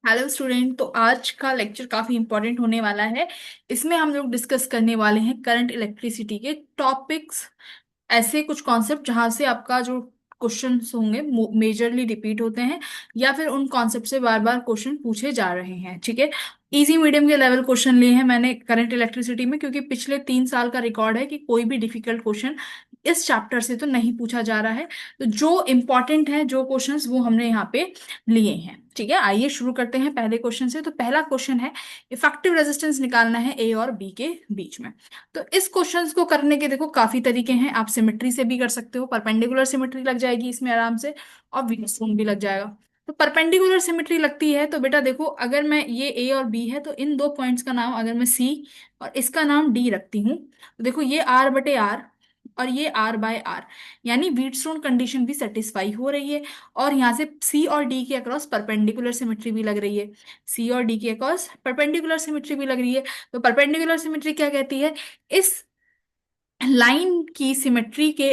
Hello student. तो आज का लेक्चर काफी इंपॉर्टेंट होने वाला है। इसमें हम लोग डिस्कस करने वाले हैं करंट इलेक्ट्रिसिटी के टॉपिक्स, ऐसे कुछ कॉन्सेप्ट जहां से आपका जो क्वेश्चंस होंगे मेजरली रिपीट होते हैं या फिर उन कॉन्सेप्ट से बार बार क्वेश्चन पूछे जा रहे हैं। ठीक है। इजी मीडियम के लेवल क्वेश्चन लिए हैं मैंने करंट इलेक्ट्रिसिटी में, क्योंकि पिछले 3 साल का रिकॉर्ड है कि कोई भी डिफिकल्ट क्वेश्चन इस चैप्टर से तो नहीं पूछा जा रहा है। तो जो इम्पोर्टेंट है जो क्वेश्चंस वो हमने यहाँ पे लिए हैं। ठीक है, आइए शुरू करते हैं पहले क्वेश्चन से। तो पहला क्वेश्चन है, इफेक्टिव रेजिस्टेंस निकालना है ए और बी के बीच में। तो इस क्वेश्चंस को करने के देखो काफी तरीके हैं। आप सिमेट्री से भी कर सकते हो, परपेंडिकुलर सिमेट्री लग जाएगी इसमें आराम से, और व्हीटस्टोन भी लग जाएगा। तो परपेंडिकुलर सिमेट्री लगती है तो बेटा देखो, अगर मैं ये ए और बी है तो इन दो पॉइंट्स का नाम अगर मैं सी और इसका नाम डी रखती हूँ, तो देखो ये आर बटे आर और ये आर बाय आर, यानी व्हीटस्टोन कंडीशन भी सेटिस्फाई हो रही है। और यहाँ से सी और डी के अक्रॉस परपेंडिकुलर सिमेट्री भी लग रही है, सी और डी के अक्रॉस परपेंडिकुलर सिमेट्री भी लग रही है। तो परपेंडिकुलर सिमेट्री क्या कहती है, इस लाइन की सिमेट्री के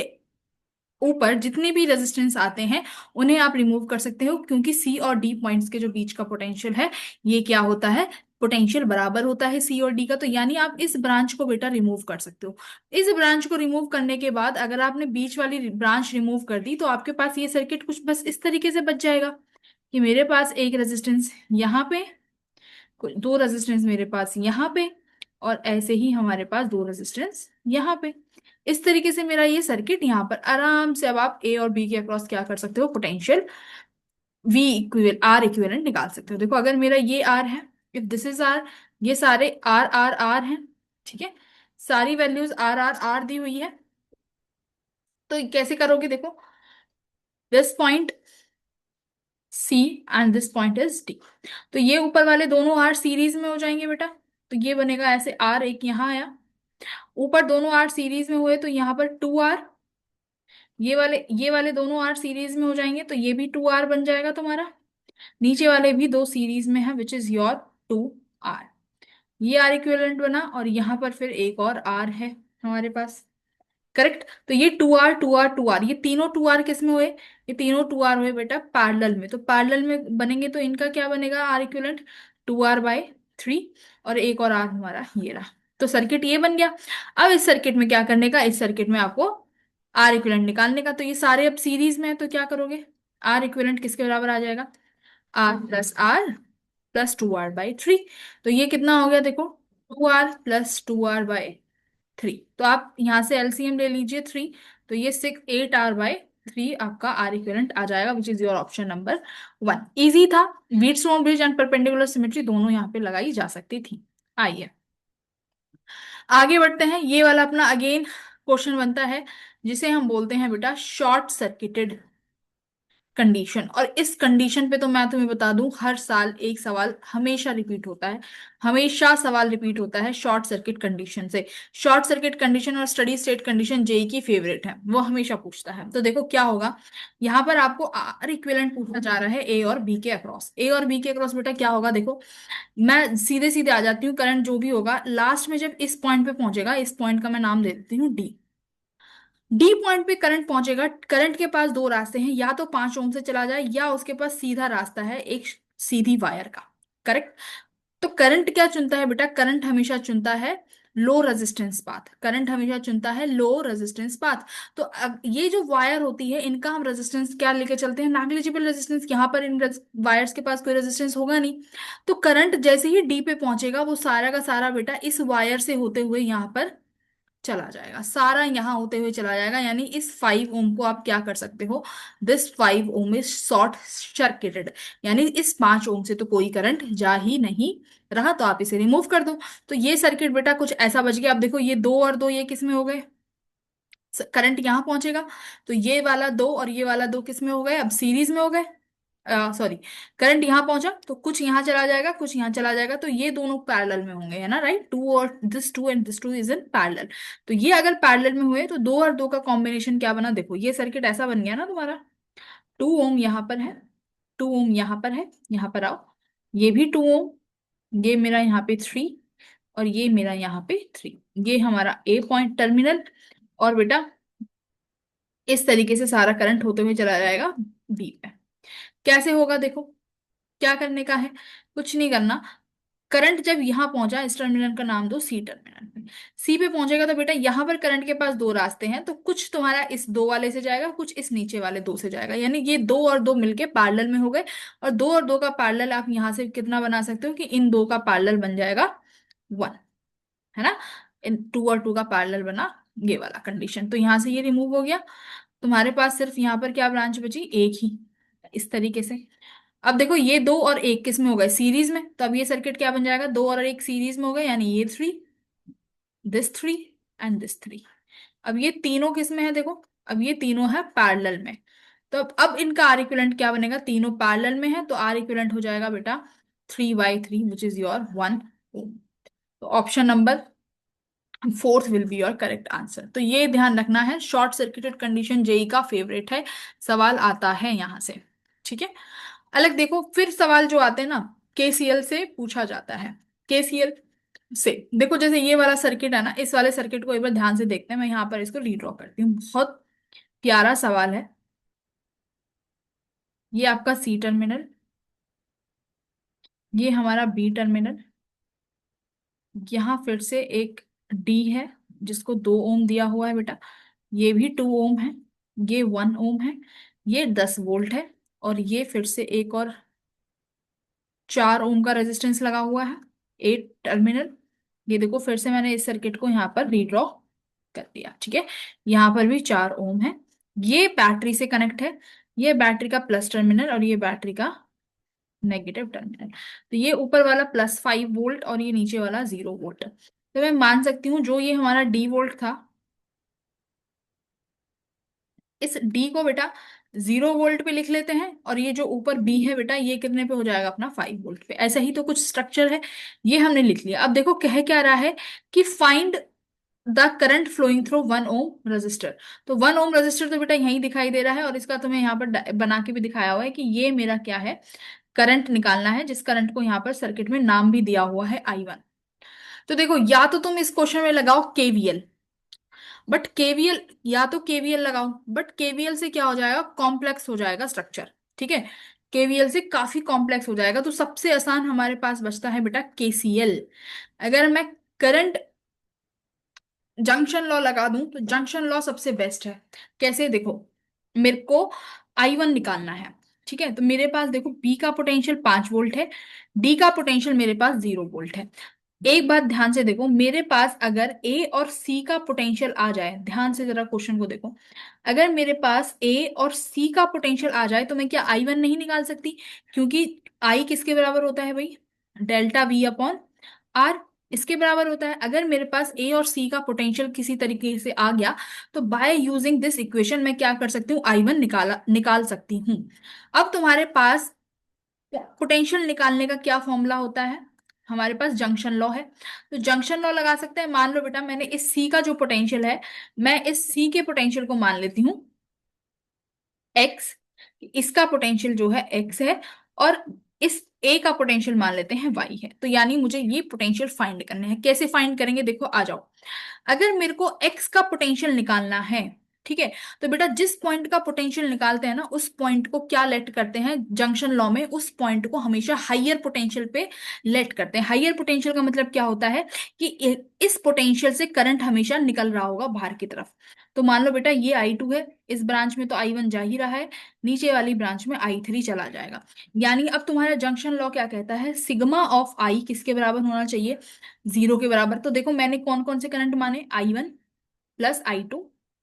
ऊपर जितने भी रेजिस्टेंस आते हैं उन्हें आप रिमूव कर सकते हो, क्योंकि सी और डी पॉइंट्स के जो बीच का पोटेंशियल है ये क्या होता है, पोटेंशियल बराबर होता है सी और डी का। तो यानी आप इस ब्रांच को बेटा रिमूव कर सकते हो। इस ब्रांच को रिमूव करने के बाद अगर आपने बीच वाली ब्रांच रिमूव कर दी तो आपके पास ये सर्किट कुछ बस इस तरीके से बच जाएगा कि मेरे पास एक रेजिस्टेंस यहाँ पे, कुछ दो रेजिस्टेंस मेरे पास यहाँ पे, और ऐसे ही हमारे पास दो रेजिस्टेंस यहाँ पे। इस तरीके से मेरा ये सर्किट यहाँ पर आराम से, अब आप ए और बी के अक्रॉस क्या कर सकते हो, पोटेंशियल वी इक्विवेल आर इक्विवेलेंट निकाल सकते हो। देखो अगर मेरा ये आर है, इफ दिस इज आर, ये सारे आर आर आर हैं। ठीक है, सारी वैल्यूज आर आर आर दी हुई है। तो कैसे करोगे, देखो this point C and this point is D. तो ये ऊपर वाले दोनों आर सीरीज में हो जाएंगे बेटा। तो ये बनेगा ऐसे, आर एक यहाँ आया, ऊपर दोनों आर सीरीज में हुए तो यहाँ पर टू आर, ये वाले दोनों आर सीरीज में हो जाएंगे तो ये भी टू आर बन जाएगा तुम्हारा। नीचे वाले भी दो सीरीज में है which is your two R. ये आर इक्विवेलेंट बना, और यहाँ पर फिर एक और आर है हमारे पास। करेक्ट। तो ये two R two R two R, ये तीनों टू आर किस में हुए, ये तीनों टू आर हुए बेटा पैरेलल में। तो पैरेलल में बनेंगे तो इनका क्या बनेगा, R equivalent to R by three, और एक और आर हमारा ये रहा। तो सर्किट ये बन गया। अब इस सर्किट में क्या करने का, इस सर्किट में आपको आर इक्विवेलेंट निकालने का। तो ये सारे अब सीरीज में है तो क्या करोगे, आर इक्विवेलेंट किसके बराबर आ जाएगा, R plus two R by three. तो ये कितना हो गया देखो, two R plus two R by three. तो आप यहाँ से एलसीएम ले लीजिए थ्री, तो ये six eight R by three आपका आर इक्विवेलेंट आ जाएगा, which is your option number one. Easy था। Wheatstone bridge and perpendicular symmetry दोनों यहाँ पे लगाई जा सकती थी। आइए आगे बढ़ते हैं। ये वाला अपना अगेन क्वेश्चन बनता है जिसे हम बोलते हैं बेटा शॉर्ट सर्किटेड कंडीशन। और इस कंडीशन पे तो मैं तुम्हें बता दूं, हर साल एक सवाल हमेशा रिपीट होता है, हमेशा सवाल रिपीट होता है शॉर्ट सर्किट कंडीशन से। शॉर्ट सर्किट कंडीशन और स्टडी स्टेट कंडीशन जेई की फेवरेट है, वो हमेशा पूछता है। तो देखो क्या होगा, यहाँ पर आपको आर इक्विवेलेंट पूछा जा रहा है ए और बी के अक्रॉस। ए और बी के अक्रॉस बेटा क्या होगा, देखो मैं सीधे सीधे आ जाती हूँ। करंट जो भी होगा लास्ट में जब इस पॉइंट पे पहुंचेगा, इस पॉइंट का मैं नाम दे देती हूँ डी। डी पॉइंट पे करंट पहुंचेगा। करंट के पास दो रास्ते हैं, या तो 5 ओम से चला जाए या उसके पास सीधा रास्ता है एक सीधी वायर का। करेक्ट। तो करंट क्या चुनता है बेटा, करंट हमेशा चुनता है लो रेजिस्टेंस पाथ। करंट हमेशा चुनता है लो रेजिस्टेंस पाथ। तो अब ये जो वायर होती है इनका हम रेजिस्टेंस क्या लेके चलते हैं, नेग्लिजिबल रेजिस्टेंस। यहाँ पर इन वायर्स के पास कोई रेजिस्टेंस होगा नहीं। तो करंट जैसे ही डी पे पहुंचेगा वो सारा का सारा बेटा इस वायर से होते हुए यहाँ पर चला जाएगा, सारा यहाँ होते हुए चला जाएगा। यानी इस 5 ओम को आप क्या कर सकते हो, this 5 ohm is short circuited, यानी इस 5 ओम से तो कोई करंट जा ही नहीं रहा, तो आप इसे रिमूव कर दो। तो ये सर्किट बेटा कुछ ऐसा बच गया। आप देखो ये दो और दो ये किस में हो गए, करंट यहाँ पहुंचेगा तो ये वाला दो और ये वाला दो किस में हो गए, अब सीरीज में हो गए। सॉरी, करंट यहाँ पहुंचा तो कुछ यहाँ चला जाएगा, कुछ यहाँ चला जाएगा, तो ये दोनों पैरेलल में होंगे, है ना, राइट। टू और this two and this two is in parallel. तो ये अगर पैरेलल में हुए तो दो और दो का कॉम्बिनेशन क्या बना, देखो ये सर्किट ऐसा बन गया ना तुम्हारा। 2 ओम यहाँ पर है, 2 ओम यहाँ पर है, यहाँ पर आओ, ये भी 2 ओम, ये मेरा यहाँ पे थ्री, और ये मेरा यहाँ पे थ्री, ये हमारा ए पॉइंट टर्मिनल। और बेटा इस तरीके से सारा करंट होते हुए चला जाएगा बी पे। कैसे होगा देखो, क्या करने का है? कुछ नहीं करना। करंट जब यहाँ पहुंचा, इस टर्मिनल का नाम दो सी टर्मिनल पे। सी पे पहुंचेगा तो बेटा यहाँ पर करंट के पास दो रास्ते हैं, तो कुछ तुम्हारा इस दो वाले से जाएगा, कुछ इस नीचे वाले दो से जाएगा, यानी ये दो और दो मिलके पैरेलल में हो गए। और दो और दो का पैरेलल आप यहाँ से कितना बना सकते हो कि इन दो का पैरेलल बन जाएगा 1, है ना। इन टू और टू का पैरेलल बना, ये वाला कंडीशन, तो यहाँ से ये रिमूव हो गया। तुम्हारे पास सिर्फ यहाँ पर क्या ब्रांच बची? एक ही। इस तरीके से अब देखो, ये दो और एक किस में हो गए? सीरीज में। तो अब ये सर्किट क्या बन जाएगा? दो और एक सीरीज में हो गए, यानी ये three, this three and this three. अब ये तीनों किस में है देखो? अब ये तीनों है पैरेलल में। तो अब इनका आर इक्विवेलेंट क्या बनेगा? तीनों पैरेलल में है तो आर इक्विवेलेंट हो जाएगा बेटा 3/3, विच इज योर 1 ओम। तो option number fourth will be your correct answer. तो ये ध्यान रखना है, शॉर्ट सर्किटेड कंडीशन जेई का फेवरेट है, सवाल आता है यहां से। ठीक है। अलग देखो, फिर सवाल जो आते हैं ना, केसीएल से पूछा जाता है। केसीएल से देखो, जैसे ये वाला सर्किट है ना, इस वाले सर्किट को एक बार ध्यान से देखते हैं। मैं यहाँ पर इसको रीड्रॉ करती हूँ, बहुत प्यारा सवाल है। ये आपका सी टर्मिनल, ये हमारा बी टर्मिनल, यहाँ फिर से एक डी है जिसको 2 ओम दिया हुआ है बेटा, ये भी 2 ओम है, ये 1 ओम है, ये 10 वोल्ट है, और ये फिर से एक और 4 ओम का रेजिस्टेंस लगा हुआ है, 8 टर्मिनल। ये देखो, फिर से मैंने इस सर्किट को यहाँ पर रीड्रॉ कर दिया। ठीक है। यहाँ पर भी 4 ओम है, ये बैटरी से कनेक्ट है, ये बैटरी का प्लस टर्मिनल और ये बैटरी का नेगेटिव टर्मिनल। तो ये ऊपर वाला +5 वोल्ट और ये नीचे वाला 0 वोल्ट। तो मैं मान सकती हूँ जो ये हमारा डी वोल्ट था, इस डी को बेटा 0 वोल्ट पे लिख लेते हैं, और ये जो ऊपर बी है बेटा, ये कितने पे हो जाएगा अपना? 5 वोल्ट पे। ऐसा ही तो कुछ स्ट्रक्चर है, ये हमने लिख लिया। अब देखो कह क्या रहा है कि find the current flowing through 1 ohm resistor. तो 1 ओम रजिस्टर तो बेटा यहीं दिखाई दे रहा है, और इसका तुम्हें यहाँ पर बना के भी दिखाया हुआ है कि ये मेरा क्या है? करंट निकालना है, जिस करंट को यहाँ पर सर्किट में नाम भी दिया हुआ है I1। तो देखो, या तो तुम इस क्वेश्चन में लगाओ केवीएल, बट केवीएल, या तो केवीएल लगाओ, बट केवीएल से क्या हो जाएगा? कॉम्प्लेक्स हो जाएगा स्ट्रक्चर। ठीक है। केवीएल से काफी कॉम्प्लेक्स हो जाएगा, तो सबसे आसान हमारे पास बचता है बेटा केसीएल। अगर मैं करंट जंक्शन लॉ लगा दूं तो जंक्शन लॉ सबसे बेस्ट है। कैसे? देखो, मेरे को I1 निकालना है। ठीक है। तो मेरे पास देखो, बी का पोटेंशियल 5 वोल्ट है, डी का पोटेंशियल मेरे पास 0 वोल्ट है। एक बात ध्यान से देखो, मेरे पास अगर ए और सी का पोटेंशियल आ जाए, ध्यान से जरा क्वेश्चन को देखो, अगर मेरे पास ए और सी का पोटेंशियल आ जाए तो मैं क्या I1 नहीं निकाल सकती? क्योंकि आई किसके बराबर होता है भाई? डेल्टा वी अपॉन आर, इसके बराबर होता है। अगर मेरे पास ए और सी का पोटेंशियल किसी तरीके से आ गया, तो बाय यूजिंग दिस इक्वेशन मैं क्या कर सकती हूँ? I1 निकाल सकती हूँ। अब तुम्हारे पास पोटेंशियल निकालने का क्या फॉर्मूला होता है? हमारे पास जंक्शन लॉ है, तो जंक्शन लॉ लगा सकते हैं। मान लो बेटा, मैंने इस सी का जो पोटेंशियल है, मैं इस सी के पोटेंशियल को मान लेती हूँ एक्स, इसका पोटेंशियल जो है एक्स है, और इस ए का पोटेंशियल मान लेते हैं वाई है। तो यानी मुझे ये पोटेंशियल फाइंड करने हैं। कैसे फाइंड करेंगे? देखो, आ जाओ। अगर मेरे को एक्स का पोटेंशियल निकालना है, ठीक है, तो बेटा जिस पॉइंट का पोटेंशियल निकालते हैं ना, उस पॉइंट को क्या लेट करते हैं जंक्शन लॉ में? उस पॉइंट को हमेशा हाइयर पोटेंशियल पे लेट करते हैं। हाइयर पोटेंशियल का मतलब क्या होता है कि इस पोटेंशियल से करंट हमेशा निकल रहा होगा बाहर की तरफ। तो मान लो बेटा, ये I2 है, इस ब्रांच में तो I1 जा ही रहा है, नीचे वाली ब्रांच में I3 चला जाएगा। यानी अब तुम्हारा जंक्शन लॉ क्या कहता है? सिग्मा ऑफ आई किसके बराबर होना चाहिए? 0 के बराबर। तो देखो, मैंने कौन कौन से करंट माने? I1 plus I2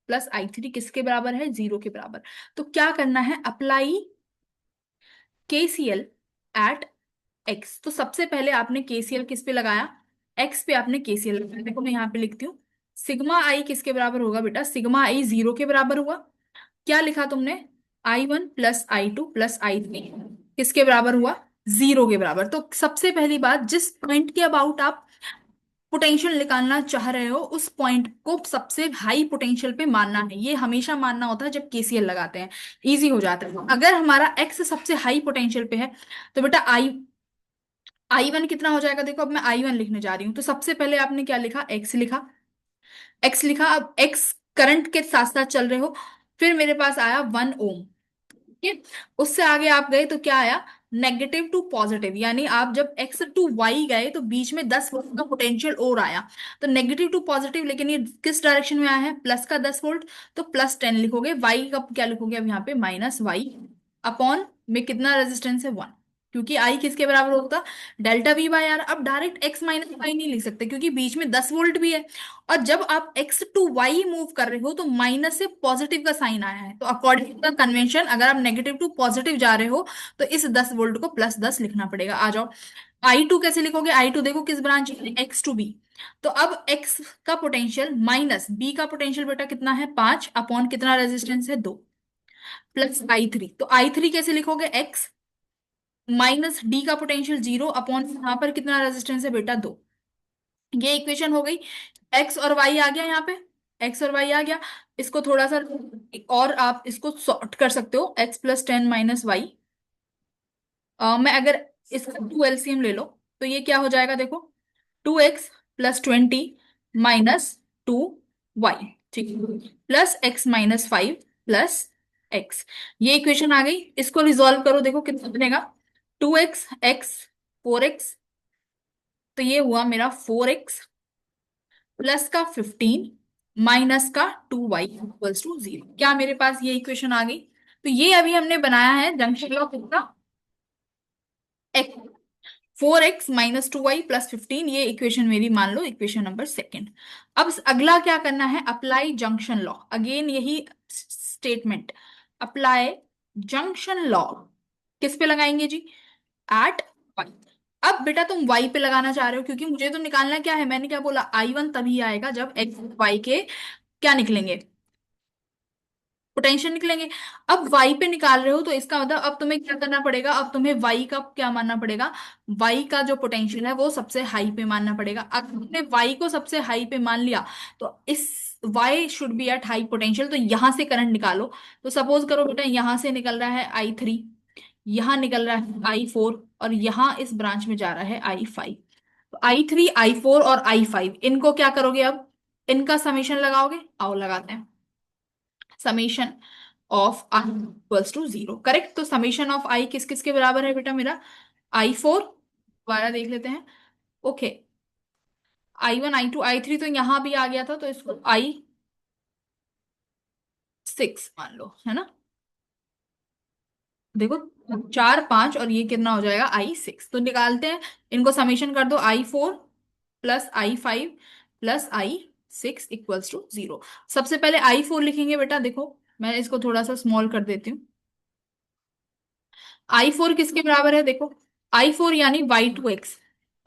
plus I3 किसके बराबर है? 0 के बराबर। तो क्या करना है? Apply KCL at X. तो सबसे पहले आपने KCL किस पे लगाया? एक्स पे आपने KCL लगाया। देखो, मैं यहाँ पे लिखती हूँ, सिग्मा आई किसके बराबर होगा बेटा? सिग्मा आई 0 के बराबर हुआ। क्या लिखा तुमने? I1 plus I2 plus I3 किसके बराबर हुआ? 0 के बराबर। तो सबसे पहली बात, जिस पॉइंट के अबाउट आप पोटेंशियल निकालना चाह रहे हो, उस पॉइंट को सबसे हाई पोटेंशियल पे मानना है। ये हमेशा मानना होता है जब केसीएल लगाते हैं, इजी हो जाता है। अगर हमारा एक्स सबसे हाई पोटेंशियल पे है, तो बेटा I1 कितना हो जाएगा? देखो, अब मैं I1 लिखने जा रही हूँ, तो सबसे पहले आपने क्या लिखा? एक्स लिखा। एक्स लिखा, अब एक्स करंट के साथ साथ चल रहे हो। फिर मेरे पास आया 1 ओम। ठीक है। उससे आगे आप गए तो क्या आया? नेगेटिव टू पॉजिटिव, यानी आप जब एक्स टू वाई गए तो बीच में 10 वोल्ट का पोटेंशियल और आया, तो नेगेटिव टू पॉजिटिव, लेकिन ये किस डायरेक्शन में आया है, प्लस का 10 वोल्ट, तो +10 लिखोगे। वाई का क्या लिखोगे अब यहाँ पे, -y अपॉन में कितना रेजिस्टेंस है, 1, क्योंकि आई किसके बराबर होगा, ΔV/R। अब डायरेक्ट x माइनस वाई नहीं लिख सकते क्योंकि बीच में 10 वोल्ट भी है, और जब आप x टू y मूव कर रहे हो तो माइनस से पॉजिटिव का साइन आया है, तो अकॉर्डिंग टू द कन्वेंशन अगर आप नेगेटिव टू पॉजिटिव जा रहे हो तो इस 10 वोल्ट को +10 लिखना पड़ेगा। आ जाओ, I2 कैसे लिखोगे, I2 देखो किस ब्रांच में, x टू बी, तो अब x का पोटेंशियल माइनस b का पोटेंशियल बेटा कितना है, 5 अपॉन कितना रेजिस्टेंस है, 2, प्लस I3, तो I3 कैसे लिखोगे, x माइनस डी का पोटेंशियल 0 अपॉन यहाँ पर कितना रेजिस्टेंस है बेटा, 2। ये इक्वेशन हो गई, एक्स और वाई आ गया यहाँ पे, एक्स और वाई आ गया। इसको थोड़ा सा और आप इसको सॉर्ट कर सकते हो, x +10 - y। मैं अगर इसका 2 LCM ले लो तो ये क्या हो जाएगा, देखो, 2x +20 -2y, ठीक है, +x - 5 +x। ये इक्वेशन आ गई, इसको रिजॉल्व करो, देखो कितना बनेगा, 2x, 4x, तो ये हुआ मेरा 4x प्लस का 15 माइनस का 2y = 0। क्या मेरे पास ये इक्वेशन आ गई, तो ये अभी हमने बनाया है जंक्शन लॉ कितना, 4x - 2y + 15, ये इक्वेशन मेरी मान लो इक्वेशन नंबर सेकंड। अब अगला क्या करना है, अप्लाई जंक्शन लॉ, अगेन यही स्टेटमेंट, अप्लाई जंक्शन लॉ किस पे लगाएंगे जी, एट y। अब बेटा तुम y पे लगाना चाह रहे हो, क्योंकि मुझे तो निकालना क्या है, मैंने क्या बोला, I1 तभी आएगा जब x y के क्या निकलेंगे, पोटेंशियल निकलेंगे। अब y पे निकाल रहे हो तो इसका मतलब अब तुम्हें क्या करना पड़ेगा, अब तुम्हें y का क्या मानना पड़ेगा, y का जो पोटेंशियल है वो सबसे हाई पे मानना पड़ेगा। अगर तुमने y को सबसे हाई पे मान लिया तो इस y should be at high potential, तो यहां से करंट निकालो। तो सपोज करो बेटा यहां से निकल रहा है I3, यहाँ निकल रहा है I4, और यहाँ इस ब्रांच में जा रहा है I5। तो I3, I4 और I5 इनको क्या करोगे, अब इनका समीशन लगाओगे, आओ लगाते हैं। Summation of I equals to 0, correct. तो समीशन ऑफ आई किस किस के बराबर है बेटा मेरा, I4, दोबारा देख लेते हैं, ओके, I1, I2, I3 तो यहां भी आ गया था, तो इसको I6 मान लो, है ना, देखो 4, 5 और ये कितना हो जाएगा, I6। तो निकालते हैं, इनको समीशन कर दो, I4 plus I5 plus I6 = 0। सबसे पहले I4 लिखेंगे बेटा, देखो मैं इसको थोड़ा सा स्मॉल कर देती हूँ। I4 किसके बराबर है, देखो, I4 यानी y2x,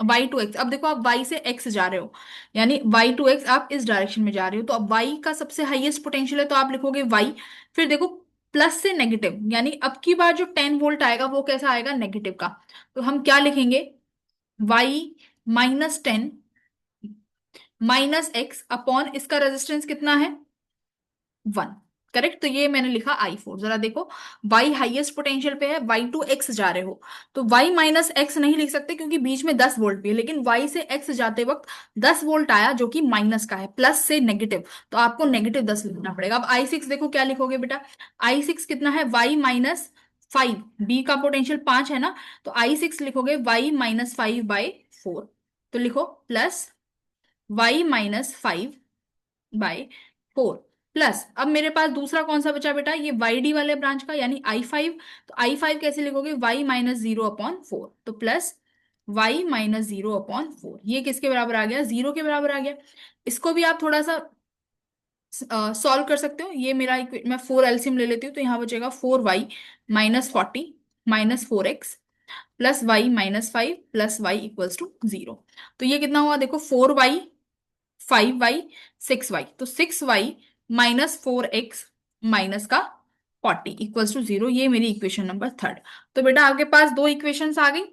y2x, अब देखो आप y से x जा रहे हो, यानी y2x आप इस डायरेक्शन में जा रहे हो, तो अब y का सबसे हाईएस्ट पोटेंशियल है तो आप लिखोगे y। फिर देखो प्लस से नेगेटिव, यानी अब की बार जो 10 वोल्ट आएगा वो कैसा आएगा, नेगेटिव का, तो हम क्या लिखेंगे, y -10 -x अपॉन इसका रेजिस्टेंस कितना है, 1, करेक्ट। तो ये मैंने लिखा I4। जरा देखो, y हाईएस्ट पोटेंशियल पे है, y to x जा रहे हो, तो y - x नहीं लिख सकते क्योंकि बीच में 10 वोल्ट भी है, लेकिन y से x जाते वक्त 10 वोल्ट आया जो कि माइनस का है, प्लस से नेगेटिव, तो आपको -10 लिखना पड़ेगा। अब I6 देखो क्या लिखोगे बेटा, I6 कितना है, y-5, b का पोटेंशियल 5 है ना, तो I6 लिखोगे y-5/4, तो लिखो प्लस y-5/4, प्लस अब मेरे पास दूसरा कौन सा बचा बेटा, ये YD वाले ब्रांच का, यानी I5, तो I5 कैसे लिखोगे, y-0/4, तो प्लस y-0/4, ये किसके बराबर आ गया, 0 के बराबर आ गया। इसको भी आप थोड़ा सा सॉल्व कर सकते हो, ये मेरा मैं 4 LCM ले लेती हूँ, तो यहाँ बचेगा 4y - 40 -4x plus y-5 plus y = 0। तो ये कितना हुआ, देखो 4y, 5y, 6y, तो 6y - 4x माइनस का 40 = 0। ये मेरी इक्वेशन नंबर थर्ड। तो बेटा आपके पास दो इक्वेशंस आ गई,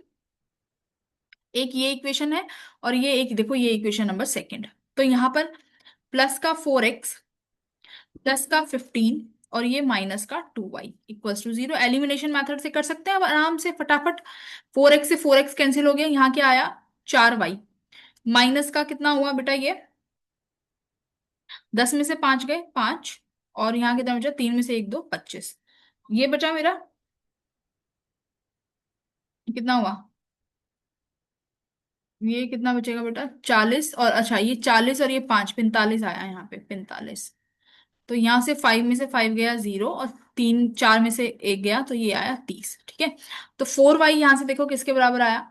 एक ये इक्वेशन है और ये एक, देखो ये इक्वेशन नंबर सेकंड। तो यहाँ पर प्लस का 4x प्लस का 15 और ये माइनस का 2y = 0, एलिमिनेशन मेथड से कर सकते हैं अब आराम से फटाफट। 4x से 4x कैंसिल हो गया, यहाँ क्या आया, 4y, माइनस का कितना हुआ बेटा ये, 10 में से 5 गए 5, और यहाँ कितना बचा, 3 में से 1 2 25, ये बचा मेरा कितना हुआ? ये कितना बचेगा बेटा? 40, और अच्छा ये 40 और ये 5, 45 आया यहाँ पे, 45। तो यहाँ से 5 में से 5 गया 0, और 3 4 में से 1 गया, तो ये आया 30। ठीक है। तो 4y यहाँ से देखो किसके बराबर आया?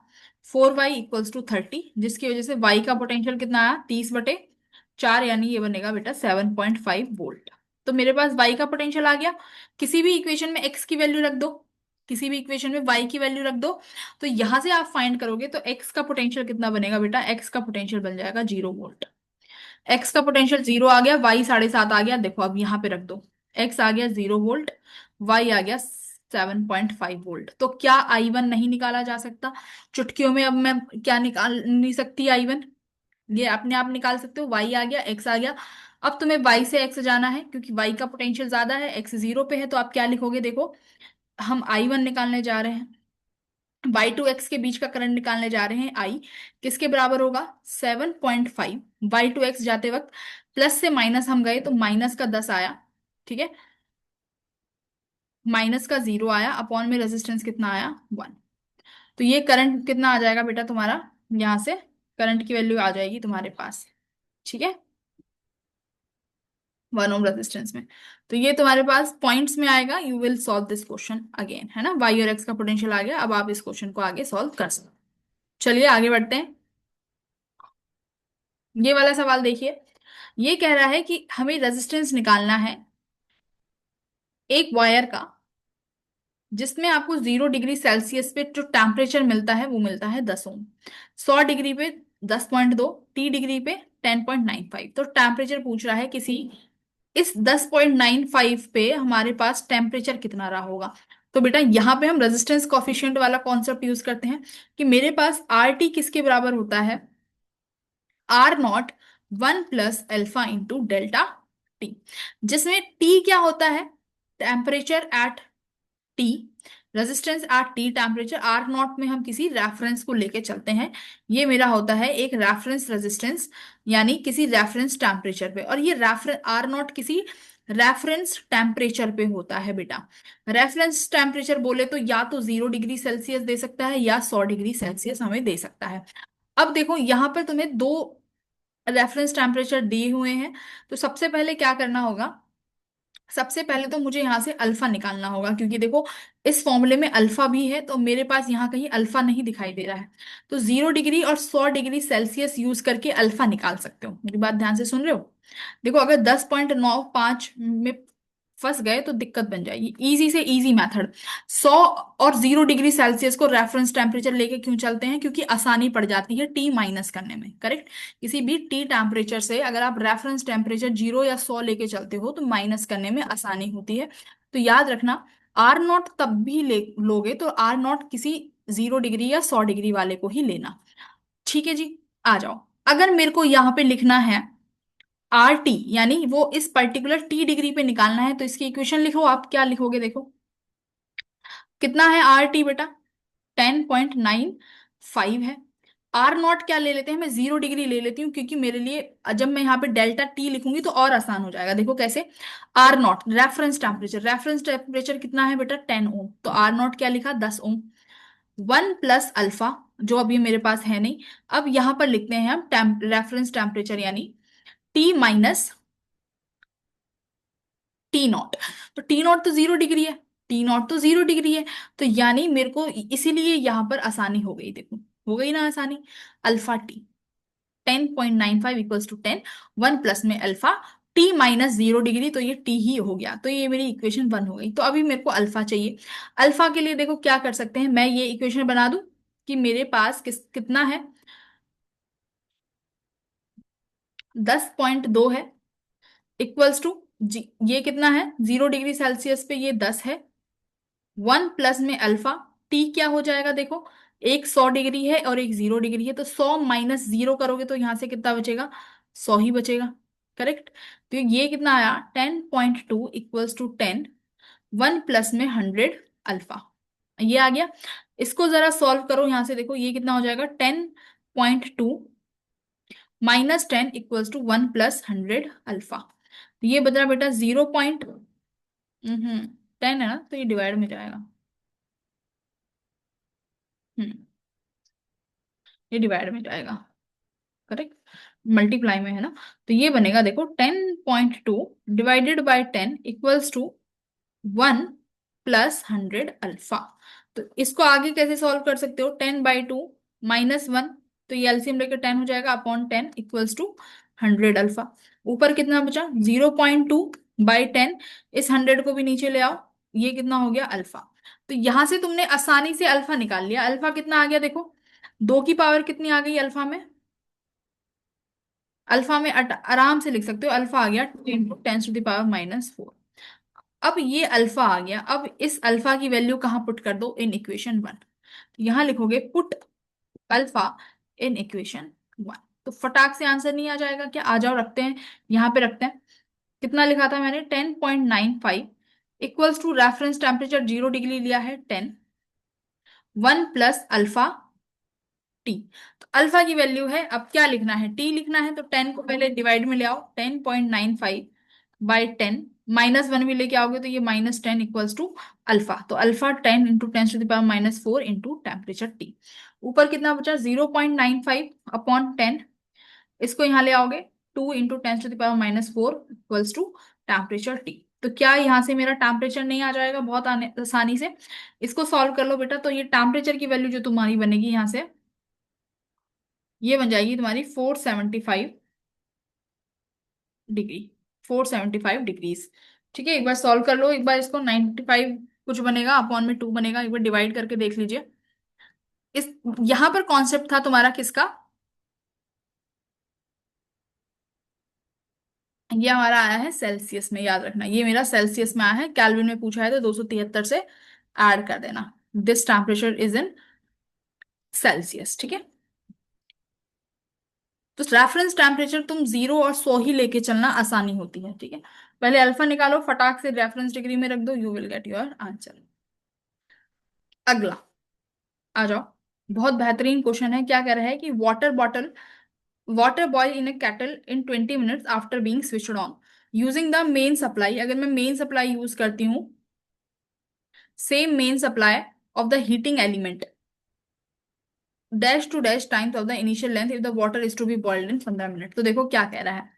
4y इक्वल्स टू 30, जिसकी वजह से y का पोटेंशियल कितना आया? 30/4, यानी ये बनेगा बेटा 7.5 वोल्ट। तो मेरे पास y का पोटेंशियल आ गया। किसी भी इक्वेशन में x की वैल्यू रख दो, किसी भी इक्वेशन में y की वैल्यू रख दो, तो यहां से आप फाइंड करोगे तो x का पोटेंशियल कितना बनेगा बेटा? x का पोटेंशियल बन जाएगा 0 वोल्ट। एक्स का पोटेंशियल 0 आ गया, वाई 7.5 आ गया, देखो अब यहाँ पे रख दो। एक्स आ गया 0 वोल्ट, वाई आ गया 7.5 वोल्ट। तो क्या I1 नहीं निकाला जा सकता? चुटकियों में अब मैं क्या निकाल नहीं सकती I1? ये अपने आप निकाल सकते हो। वाई आ गया, एक्स आ गया। अब तुम्हें वाई से एक्स जाना है, क्योंकि वाई का पोटेंशियल ज्यादा है, एक्स 0 पे है, तो आप क्या लिखोगे देखो। हम I1 निकालने जा रहे हैं, Y2 X के बीच का करंट निकालने जा रहे हैं। I किसके बराबर होगा? 7.5। Y2 X जाते वक्त प्लस से माइनस हम गए, तो माइनस का 10 आया। ठीक है। माइनस का 0 आया, अपॉन में रेजिस्टेंस कितना आया? 1। तो ये करंट कितना आ जाएगा बेटा तुम्हारा? यहां से करंट की वैल्यू आ जाएगी तुम्हारे पास। ठीक है। 1 ओम रेजिस्टेंस में। तो ये तुम्हारे पास पॉइंट्स में आएगा। You will solve this question again, है ना? वाई और एक्स का पोटेंशियल आ गया, अब आप इस क्वेश्चन को आगे सॉल्व कर सकते हो। चलिए आगे बढ़ते हैं। ये वाला सवाल देखिए। ये कह रहा है कि हमें रेजिस्टेंस निकालना है एक वायर का, जिसमें आपको 0 डिग्री सेल्सियस पे जो टेम्परेचर मिलता है वो मिलता है 10 ओम। 100 डिग्री पे 10.2, 30 डिग्री पे 10.95। तो टेम्परेचर पूछ रहा है किसी, इस 10.95 पे हमारे पास टेम्परेचर कितना रहा होगा। तो बेटा यहाँ पे हम रेजिस्टेंस कॉफिशिएंट वाला कॉन्सेप्ट यूज करते हैं, कि मेरे पास आर टी किसके बराबर होता है? R0 1 + α × डेल्टा टी, जिसमें टी क्या होता है? Temperature at T, resistance at T, temperature. R0 में हम किसी रेफरेंस को लेके चलते हैं। ये मेरा होता है एक रेफरेंस रेजिस्टेंस, यानी किसी रेफरेंस टेम्परेचर पे। और ये रेफरेंस R0 किसी रेफरेंस टेम्परेचर पे होता है बेटा। रेफरेंस टेम्परेचर बोले तो या तो 0 डिग्री सेल्सियस दे सकता है, या 100 डिग्री सेल्सियस हमें दे सकता है। अब देखो यहाँ पर तुम्हें दो रेफरेंस टेम्परेचर दिए हुए हैं। तो सबसे पहले क्या करना होगा? सबसे पहले तो मुझे यहाँ से अल्फा निकालना होगा, क्योंकि देखो इस फॉर्मूले में अल्फा भी है, तो मेरे पास यहाँ कहीं अल्फा नहीं दिखाई दे रहा है। तो 0 डिग्री और 100 डिग्री सेल्सियस यूज करके अल्फा निकाल सकते हो। मेरी बात ध्यान से सुन रहे हो? देखो अगर 10.95 में फंस गए तो दिक्कत बन जाएगी। इजी से इजी मेथड, 100 और 0 डिग्री सेल्सियस को रेफरेंस टेम्परेचर लेके क्यों चलते हैं? क्योंकि आसानी पड़ जाती है टी माइनस करने में। करेक्ट। किसी भी टी टेम्परेचर से अगर आप रेफरेंस टेम्परेचर 0 या 100 लेके चलते हो तो माइनस करने में आसानी होती है। तो याद रखना, R0 तब भी ले लोगे तो R0 किसी 0 डिग्री या 100 डिग्री वाले को ही लेना। ठीक है जी। आ जाओ। अगर मेरे को यहाँ पे लिखना है आर टी, यानी वो इस पर्टिकुलर टी डिग्री पे निकालना है, तो इसकी इक्वेशन लिखो। आप क्या लिखोगे देखो, कितना है आर टी बेटा? 10.95 है। R0 क्या ले लेते हैं? मैं 0 डिग्री ले लेती हूँ, क्योंकि मेरे लिए जब मैं यहाँ पे डेल्टा टी लिखूंगी तो और आसान हो जाएगा। देखो कैसे। R0 reference temperature, reference temperature कितना है बेटा? 10 ओम। तो R0 क्या लिखा? 10 ओम। 1 + अल्फा, जो अभी मेरे पास है नहीं। अब यहाँ पर लिखते हैं हम रेफरेंस टेम्परेचर, यानी T - T0। तो T0 तो 0 डिग्री है, T0 तो 0 डिग्री है। तो यानी मेरे को इसीलिए यहां पर आसानी हो गई। देखो हो गई ना आसानी। अल्फा टी 10.95 = 10, 1 प्लस में अल्फा T - 0 डिग्री, तो ये टी ही हो गया। तो ये मेरी इक्वेशन 1 हो गई। तो अभी मेरे को अल्फा चाहिए। अल्फा के लिए देखो क्या कर सकते हैं, मैं ये इक्वेशन बना दूं कि मेरे पास कितना है? 10.2 है, इक्वल्स टू जी, ये कितना है? 0 डिग्री सेल्सियस पे ये 10 है। 1 प्लस में अल्फा, टी क्या हो जाएगा देखो, एक 100 डिग्री है और एक 0 डिग्री है, तो 100 - 0 करोगे तो यहां से कितना बचेगा? 100 ही बचेगा। करेक्ट। तो ये कितना आया? 10.2 इक्वल्स टू 10, 1 प्लस में 100 अल्फा, ये आ गया। इसको जरा सॉल्व करो यहां से, देखो ये कितना हो जाएगा? 10.2 -10 इक्वल्स टू 1 + 100 अल्फा। तो ये बता बेटा 0.10 है ना, तो ये डिवाइड में जाएगा। हम्म, ये डिवाइड में जाएगा, करेक्ट, मल्टीप्लाई में है ना। तो ये बनेगा देखो 10.2 divided by 10 equals to 1 + 100 alpha. तो इसको आगे कैसे सॉल्व कर सकते हो, 10/2 -1, तो ये एलसीएम लेकर 10 हो जाएगा अपॉन 10 इक्वल्स टू 100 अल्फा। ऊपर कितना बचा, 0.2/10, इस 100 को भी नीचे ले आओ, ये कितना हो गया अल्फा। तो यहां से तुमने आसानी से अल्फा निकाल लिया। अल्फा कितना आ गया देखो, 2 की पावर कितनी आ गई अल्फा में, अल्फा में आराम से लिख सकते हो, अल्फा आ गया 10 × 10⁻⁴। अब ये अल्फा आ गया, अब इस अल्फा की वैल्यू कहाँ पुट कर दो, इन इक्वेशन 1। यहां लिखोगे पुट अल्फा इन इक्वेशन 1, तो फटाक से आंसर नहीं आ जाएगा क्या, आ जाओ रखते हैं, यहाँ पे रखते हैं। कितना लिखा था मैंने, 10.95 equals to reference temperature 0 degree लिया है 10, 1 + अल्फा टी। तो अल्फा की वैल्यू है, अब क्या लिखना है, टी लिखना है, तो 10 को पहले डिवाइड में ले आओ, 10.95/10, -1 भी लेके आओगे तो ये -10 इक्वल्स टू अल्फा। तो अल्फा 10 × 10⁻⁴ इंटू टेम्परेचर टी। ऊपर कितना बचा, 0.95/10, इसको यहाँ ले आओगे, 2 × 10⁻⁴ इक्वल्स टू टेम्परेचर टी। तो क्या यहाँ से मेरा टेम्परेचर नहीं आ जाएगा बहुत आसानी से, इसको सॉल्व कर लो बेटा। तो ये टेम्परेचर की वैल्यू जो तुम्हारी बनेगी यहाँ से, ये बन जाएगी तुम्हारी 475 डिग्री, 475 डिग्रीज। ठीक है, एक बार सॉल्व कर लो, एक बार इसको 95 कुछ बनेगा अपॉन में 2 बनेगा, एक बार डिवाइड करके देख लीजिए। इस यहां पर कॉन्सेप्ट था तुम्हारा किसका, ये हमारा आया है सेल्सियस में, याद रखना ये मेरा सेल्सियस में आया है, केल्विन में पूछा है तो 273 से ऐड कर देना। This temperature is in Celsius, ठीक है। तो रेफरेंस टेम्परेचर तुम 0 और 100 ही लेके चलना, आसानी होती है, ठीक है। पहले अल्फा निकालो, फटाक से रेफरेंस डिग्री में रख दो, you will get your answer. अगला आ जाओ, बहुत बेहतरीन क्वेश्चन है। क्या कह रहा है कि water boil in a kettle in 20 minutes after being switched on using the main supply. अगर मैं मेन सप्लाई यूज करती हूँ, same main supply of the heating element, dash two dash times of the initial length if the water is to be boiled in 15 minute. तो देखो क्या कह रहा है,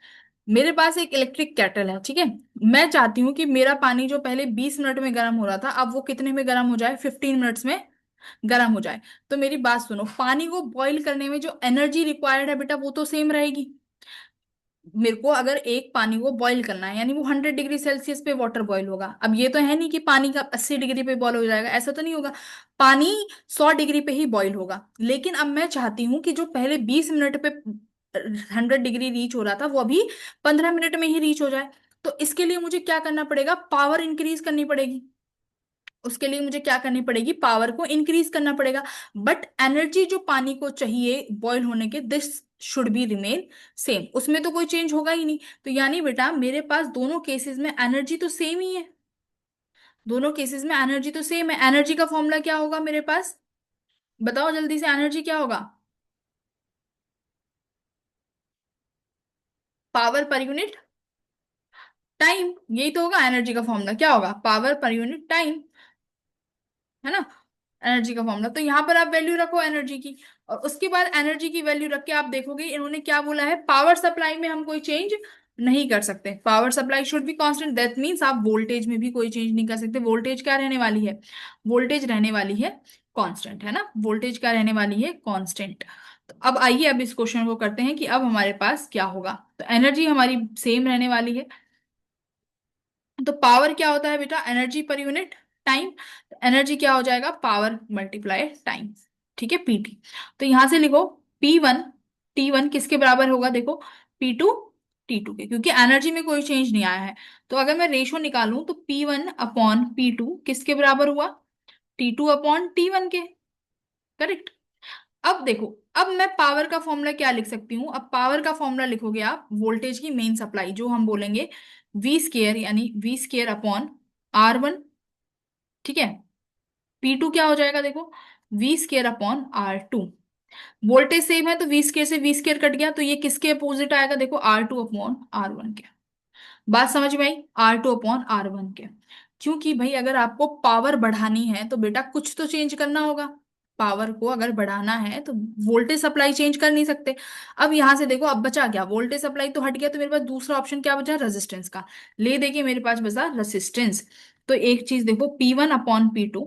मेरे पास एक इलेक्ट्रिक केटल है, ठीक है। मैं चाहती हूँ कि मेरा पानी जो पहले 20 मिनट में गर्म हो रहा था, अब वो कितने में गर्म हो जाए, 15 मिनट्स में गर्म हो जाए। तो मेरी बात सुनो, पानी को बॉईल करने में जो एनर्जी रिक्वायर्ड है बेटा, वो तो सेम रहेगी। मेरे को अगर एक पानी को बॉईल करना है, यानी वो 100 डिग्री सेल्सियस पे वाटर बॉईल होगा। अब ये तो है नहीं कि पानी का 80 डिग्री पे बॉईल हो जाएगा, ऐसा तो नहीं होगा। पानी 100 डिग्री पे ही बॉईल होगा। लेकिन अब मैं चाहती हूँ कि जो पहले 20 मिनट पे 100 डिग्री रीच हो रहा था, वो अभी 15 मिनट में ही रीच हो जाए। तो इसके लिए मुझे क्या करना पड़ेगा, पावर इंक्रीज करनी पड़ेगी। उसके लिए मुझे क्या करनी पड़ेगी, पावर को इंक्रीज करना पड़ेगा। बट एनर्जी जो पानी को चाहिए बॉईल होने के, this should be remain same, उसमें तो कोई चेंज होगा ही नहीं। तो यानी बेटा मेरे पास दोनों केसेस में एनर्जी तो सेम ही है, दोनों केसेस में एनर्जी तो सेम है। एनर्जी का फॉर्मूला क्या होगा मेरे पास, बताओ जल्दी से, एनर्जी क्या होगा, पावर पर यूनिट टाइम, यही तो होगा एनर्जी का फॉर्मूला, क्या होगा, पावर पर यूनिट टाइम, है ना, एनर्जी का फॉर्मूला। तो यहाँ पर आप वैल्यू रखो एनर्जी की, और उसके बाद एनर्जी की वैल्यू रख के आप देखोगे इन्होंने क्या बोला है, पावर सप्लाई में हम कोई चेंज नहीं कर सकते, power supply should be constant. That means आप वोल्टेज में भी कोई चेंज नहीं कर सकते। वोल्टेज क्या रहने वाली है, वोल्टेज रहने वाली है कांस्टेंट, है ना, वोल्टेज क्या रहने वाली है, कांस्टेंट। तो अब आइए, अब इस क्वेश्चन को करते हैं कि अब हमारे पास क्या होगा। तो एनर्जी हमारी सेम रहने वाली है, तो पावर क्या होता है बेटा, energy per unit time. Energy क्या हो जाएगा, पावर मल्टीप्लाई टाइम, ठीक है, पीटी। तो यहां से लिखो P1, T1 किसके बराबर होगा देखो, P2 T2 के, क्योंकि एनर्जी में कोई चेंज नहीं आया है। तो अगर मैं रेशो निकालूं तो P1/P2 किसके बराबर हुआ, T2/T1 के, करेक्ट। अब देखो, अब मैं पावर का फॉर्मूला क्या लिख सकती हूँ, अब पावर का फॉर्मूला लिखोगे आप वोल्टेज की मेन सप्लाई, जो हम बोलेंगे V², यानी V²/R1, ठीक है। P2 क्या हो जाएगा देखो, V²/R2। वोल्टेज सेम है तो V² से V² कट गया, तो ये किसके अपोजिट आएगा देखो, R2/R1 के। बात समझ में आई, R2/R1 के। क्योंकि भाई अगर आपको पावर बढ़ानी है तो बेटा कुछ तो चेंज करना होगा। पावर को अगर बढ़ाना है तो वोल्टेज सप्लाई चेंज कर नहीं सकते। अब यहां से देखो, अब बचा क्या, वोल्टेज सप्लाई तो हट गया, तो मेरे पास दूसरा ऑप्शन क्या बचा, रेजिस्टेंस का। ले देखिए मेरे पास बचा रेजिस्टेंस। तो एक चीज देखो, P1/P2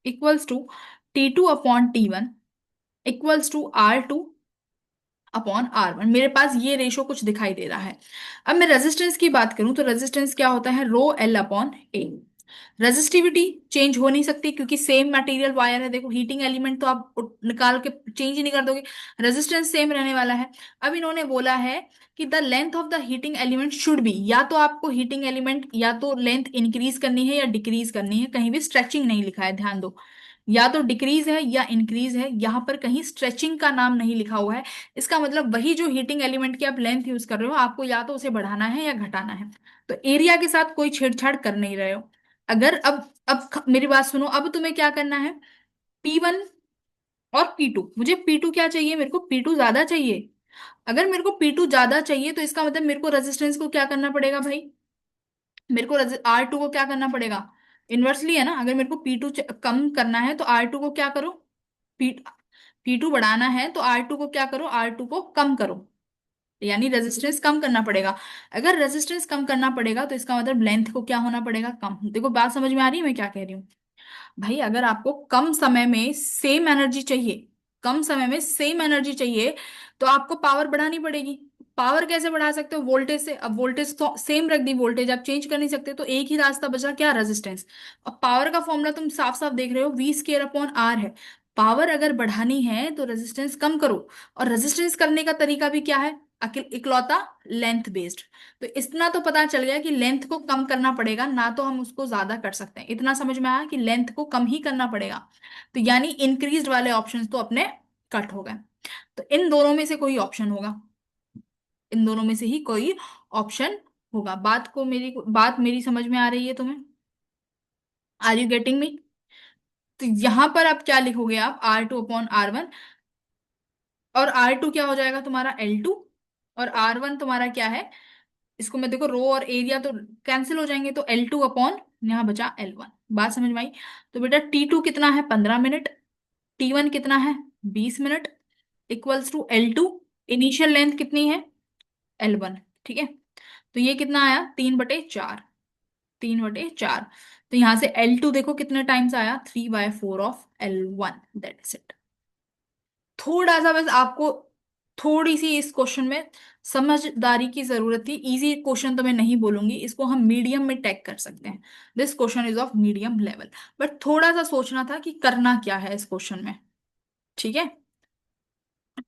equals to T2/T1 equals to R2/R1। मेरे पास ये रेशो कुछ दिखाई दे रहा है। अब मैं रेजिस्टेंस की बात करूं तो रेजिस्टेंस क्या होता है, ρL/A। रेजिस्टिविटी चेंज हो नहीं सकती क्योंकि सेम मटेरियल वायर है। देखो हीटिंग एलिमेंट तो आप निकाल के चेंज ही नहीं कर दोगे, रेजिस्टेंस सेम रहने वाला है। अब इन्होंने बोला है कि the length of the heating element should be, या तो आपको हीटिंग एलिमेंट या तो लेंथ इंक्रीज करनी है या डिक्रीज करनी है, कहीं भी स्ट्रेचिंग नहीं लिखा है, ध्यान दो। या तो डिक्रीज है या इंक्रीज है, यहां पर कहीं स्ट्रेचिंग का नाम नहीं लिखा हुआ है। इसका मतलब वही जो हीटिंग एलिमेंट की आप लेंथ यूज कर रहे हो, आपको या तो उसे बढ़ाना है या घटाना है। तो एरिया के साथ कोई छेड़छाड़ कर नहीं रहे हो। अगर मेरी बात सुनो, अब तुम्हें क्या करना है, P1 और P2, मुझे P2 क्या चाहिए, मेरे को P2 ज्यादा चाहिए। अगर मेरे को P2 ज्यादा चाहिए तो इसका मतलब मेरे को रेजिस्टेंस को क्या करना पड़ेगा भाई, मेरे को R2 को क्या करना पड़ेगा, इन्वर्सली है ना। अगर मेरे को P2 कम करना है तो R2 को क्या करो, पी P2 बढ़ाना है तो R2 को क्या करो, R2 को कम करो, यानी रेजिस्टेंस कम करना पड़ेगा। अगर रेजिस्टेंस कम करना पड़ेगा तो इसका मतलब लेंथ को क्या होना पड़ेगा, कम। देखो बात समझ में आ रही है मैं क्या कह रही हूँ। भाई अगर आपको कम समय में सेम एनर्जी चाहिए, कम समय में सेम एनर्जी चाहिए, तो आपको पावर बढ़ानी पड़ेगी। पावर कैसे बढ़ा सकते हो, वोल्टेज से। अब वोल्टेज तो सेम रख दी, वोल्टेज आप चेंज कर नहीं सकते, तो एक ही रास्ता बचा क्या, रेजिस्टेंस। अब पावर का फॉर्मूला तुम साफ साफ देख रहे हो, V²/R है। पावर अगर बढ़ानी है तो रेजिस्टेंस कम करो। और रेजिस्टेंस करने का तरीका भी क्या है, इकलौता लेंथ बेस्ड। तो इतना तो पता चल गया कि लेंथ को कम करना पड़ेगा, ना तो हम उसको ज्यादा कर सकते हैं। इतना समझ में आया कि लेंथ को कम ही करना पड़ेगा। तो यानी इंक्रीज वाले ऑप्शंस तो अपने कट हो गए। तो इन दोनों में से कोई ऑप्शन होगा, इन दोनों में से ही कोई ऑप्शन होगा। बात मेरी समझ में आ रही है तुम्हें, आर यू गेटिंग मी। तो यहां पर आप क्या लिखोगे, आप R2/R1, और R2 क्या हो जाएगा तुम्हारा L2, और R1 तुम्हारा क्या है, इसको मैं देखो, रो और एरिया तो कैंसिल हो जाएंगे, तो L2/, यहाँ बचा L1। बात समझ में आई। तो बेटा T2 कितना है, 15 मिनट। T1 कितना है, 20 मिनट, equals to L2। Initial length कितनी है, L1। ठीक है, तो ये कितना आया, 3/4, 3/4। तो यहां से L2 देखो कितने टाइम्स आया, 3/4 ऑफ L1, दैट्स इट। थोड़ा सा बस आपको, थोड़ी सी इस क्वेश्चन में समझदारी की जरूरत थी। इजी क्वेश्चन तो मैं नहीं बोलूंगी, इसको हम मीडियम में टैग कर सकते हैं। This question is of medium level, but थोड़ा सा सोचना था कि करना क्या है इस क्वेश्चन में। ठीक है,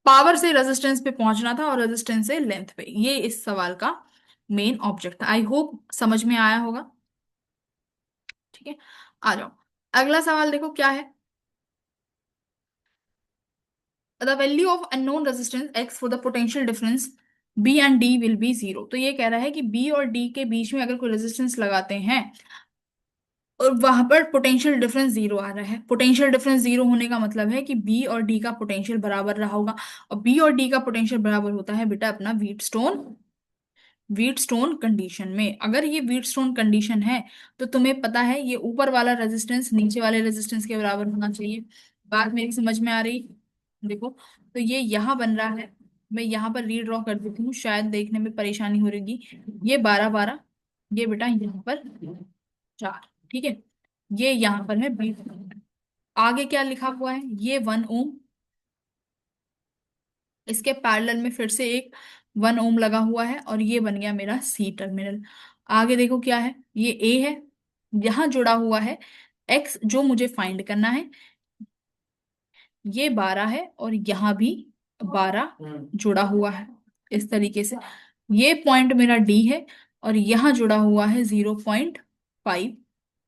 पावर से रेजिस्टेंस पे पहुंचना था और रेजिस्टेंस से लेंथ पे, ये इस सवाल का मेन ऑब्जेक्ट था। आई होप समझ में आया होगा। ठीक है, आ जाओ, अगला सवाल देखो क्या है। The value of unknown resistance X for the potential difference B and D will be 0। तो ये कह रहा है कि B और D के बीच में अगर कोई रेजिस्टेंस लगाते हैं और वहां पर पोटेंशियल डिफरेंस 0 आ रहा है। पोटेंशियल डिफरेंस 0 होने का मतलब है कि B और D का पोटेंशियल बराबर रहा होगा। और B और D का पोटेंशियल बराबर होता है बेटा अपना व्हीटस्टोन कंडीशन में। अगर ये व्हीटस्टोन कंडीशन है तो तुम्हें पता है ये ऊपर वाला रेजिस्टेंस नीचे वाले रेजिस्टेंस के बराबर होना चाहिए। बात मेरी समझ में आ रही, देखो। तो ये यहाँ बन रहा है, मैं यहाँ पर रीड्रॉ कर देती हूँ, शायद देखने में परेशानी हो रही। ये 12/12, ये बेटा यहाँ पर 4। ठीक है, ये यहाँ पर है 20। आगे क्या लिखा हुआ है, ये 1 ओम, इसके पैरेलल में फिर से एक 1 ओम लगा हुआ है, और ये बन गया मेरा सी टर्मिनल। आगे देखो क्या है, ये ए है, यहाँ जुड़ा हुआ है एक्स जो मुझे फाइंड करना है, ये 12 है, और यहाँ भी 12 जुड़ा हुआ है इस तरीके से। ये पॉइंट मेरा डी है, और यहाँ जुड़ा हुआ है 0.5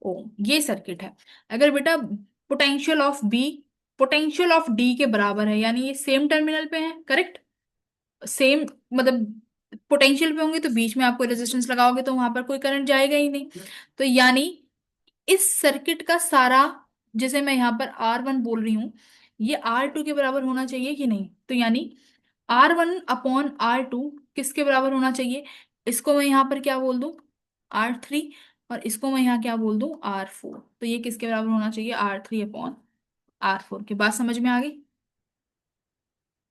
ओम। ये सर्किट है। अगर बेटा पोटेंशियल ऑफ डी के बराबर है, यानी ये सेम टर्मिनल पे है, करेक्ट, सेम मतलब पोटेंशियल पे होंगे, तो बीच में आपको रेजिस्टेंस लगाओगे तो वहां पर कोई करंट जाएगा ही नहीं। तो यानी इस सर्किट का सारा, जैसे मैं यहाँ पर R1 बोल रही हूँ, ये R2 के बराबर होना चाहिए कि नहीं। तो यानी R1/R2 किसके बराबर होना चाहिए, इसको मैं यहाँ पर क्या बोल दूं, R3, और इसको मैं यहाँ क्या बोल दूं, R4। तो ये किसके बराबर होना चाहिए, R3/R4। R4 की बात समझ में आ गई?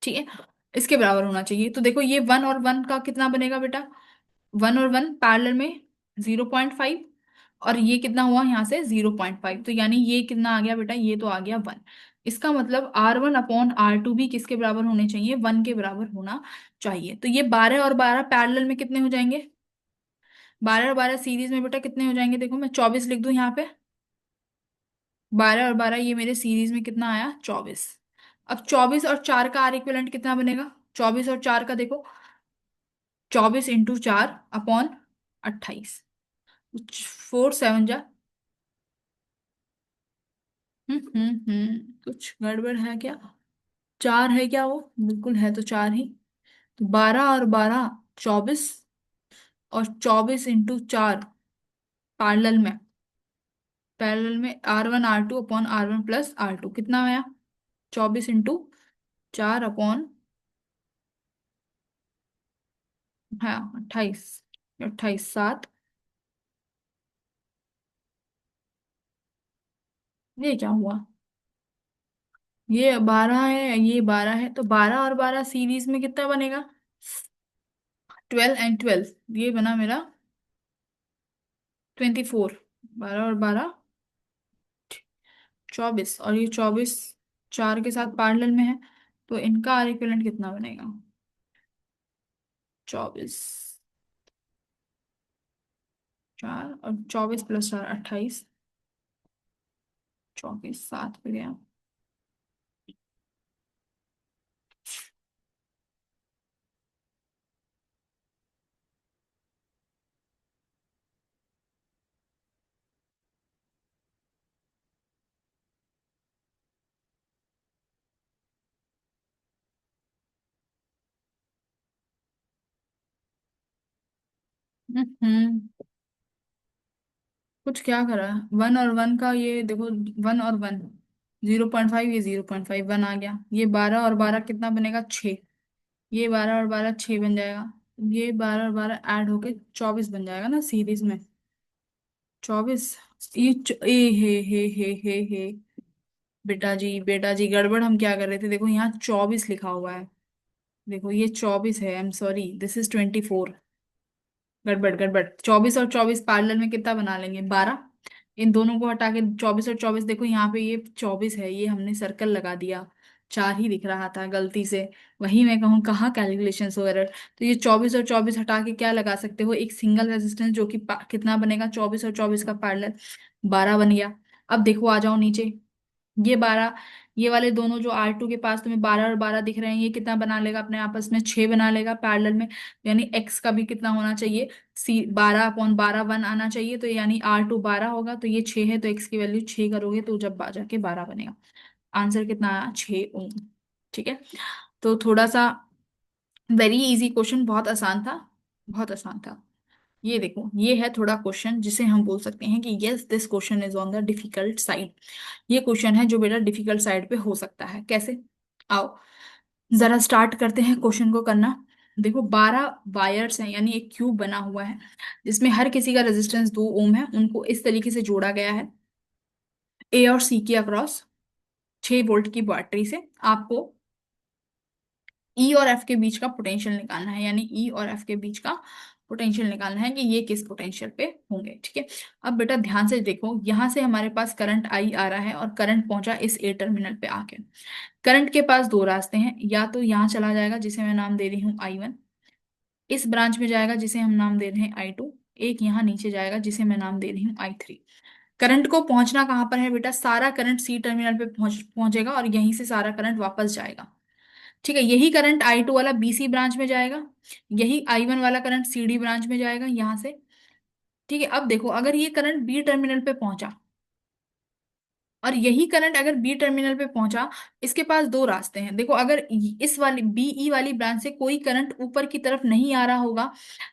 ठीक है, इसके बराबर होना चाहिए। तो देखो ये वन और वन का कितना बनेगा बेटा, वन और वन पैरेलल में 0.5, और ये कितना हुआ यहाँ से 0.5, तो यानी ये कितना आ गया बेटा, ये तो आ गया वन। इसका मतलब R1/R2 भी किसके बराबर होने चाहिए, वन के बराबर होना चाहिए। तो ये 12 और 12 पैरेलल में कितने हो जाएंगे, 12 और 12 सीरीज में बेटा कितने हो जाएंगे, देखो मैं 24 लिख दूं यहाँ पे। 12 और 12 ये मेरे सीरीज में कितना आया, 24। अब 24 और 4 का आर इक्विवेलेंट कितना बनेगा, 24 और 4 का देखो, 24 × 4/28। 4 7 जा, कुछ गड़बड़ है क्या, चार है क्या वो, बिल्कुल है तो चार ही। तो 12 और 12 24, और 24 × 4 पैरेलल में, R1/R2 कितना आया, 24 × 4 हाँ 28, 28 7, ये क्या हुआ, ये 12 है ये 12 है, तो 12 और 12 सीरीज में कितना बनेगा, 12 and 12, ये बना मेरा 24। 12 और 12 24, और ये 24 4 के साथ पैरेलल में है, तो इनका आर इक्विवेलेंट कितना बनेगा, 24 4, और 24 + 4 28, 24 7 पे गया। हम्म कुछ क्या करा, वन और वन का ये देखो, वन और वन 0.5, ये 0.5, वन आ गया। ये 12 और 12 कितना बनेगा, 6। ये 12 और 12 6 बन जाएगा। ये 12 और 12 ऐड होके 24 बन जाएगा ना सीरीज में, 24। ए हे बेटा जी गड़बड़ हम क्या कर रहे थे, देखो यहाँ 24 लिखा हुआ है, देखो ये 24 है, I am sorry, this is 24। गड़बड़ गड़बड़, 24 और 24 पैरेलल में कितना बना लेंगे, 12। इन दोनों को हटा के 24 और 24, देखो यहाँ पे ये 24 है, ये हमने सर्कल लगा दिया, चार ही दिख रहा था गलती से, वही मैं कहूँ कहाँ कैलकुलेशन हो एरर। तो ये 24 और 24 हटा के क्या लगा सकते हो, एक सिंगल रेजिस्टेंस, जो कि कितना बनेगा, 24 और 24 का पैरेलल 12 बन गया। अब देखो आ जाओ नीचे, ये 12, ये वाले दोनों जो R2 के पास तुम्हें 12 और 12 दिख रहे हैं, ये कितना बना लेगा अपने आपस में, 6 बना लेगा पैरेलल में। यानी x का भी कितना होना चाहिए, 12/12 वन आना चाहिए, तो यानी R2 12 होगा, तो ये 6 है, तो x की वैल्यू 6 करोगे तो जब बाजा के 12 बनेगा। आंसर कितना आया, 6 ओम। ठीक है, तो थोड़ा सा वेरी इजी क्वेश्चन, बहुत आसान था, बहुत आसान था। ये देखो, ये है थोड़ा क्वेश्चन जिसे हम बोल सकते हैं कि yes this question is on the difficult side. ये क्वेश्चन है जो बेटा डिफिकल्ट साइड पे हो सकता है, कैसे, आओ जरा स्टार्ट करते हैं क्वेश्चन को करना। देखो 12 वायर्स हैं, यानी एक क्यूब बना हुआ है, जिसमें हर किसी का रेजिस्टेंस 2 ओम है, उनको इस तरीके से जोड़ा गया है ए और सी के अक्रॉस 6 वोल्ट की बैटरी से। आपको ई और एफ के बीच का पोटेंशियल निकालना है, यानी ई और एफ के बीच का पोटेंशियल निकालना है कि ये किस पोटेंशियल पे होंगे। ठीक है, अब बेटा ध्यान से देखो, यहां से हमारे पास करंट आई आ रहा है, और करंट पहुंचा इस ए टर्मिनल पे आके। करंट के पास दो रास्ते हैं, या तो यहाँ चला जाएगा जिसे मैं नाम दे रही हूँ I1, इस ब्रांच में जाएगा जिसे हम नाम दे रहे हैं I2, एक यहाँ नीचे जाएगा जिसे मैं नाम दे रही हूँ I3। करंट को पहुंचना कहाँ पर है बेटा, सारा करंट सी टर्मिनल पे पहुंचेगा, और यहीं से सारा करंट वापस जाएगा। ठीक है, यही करंट I2 वाला BC ब्रांच में जाएगा, यही I1 वाला करंट CD ब्रांच में जाएगा यहाँ से। ठीक है, अब देखो अगर ये करंट बी टर्मिनल पे पहुंचा, और यही करंट अगर बी टर्मिनल पे पहुंचा, इसके पास दो रास्ते हैं। देखो अगर इस वाली BE वाली ब्रांच से कोई करंट ऊपर की तरफ नहीं आ रहा होगा,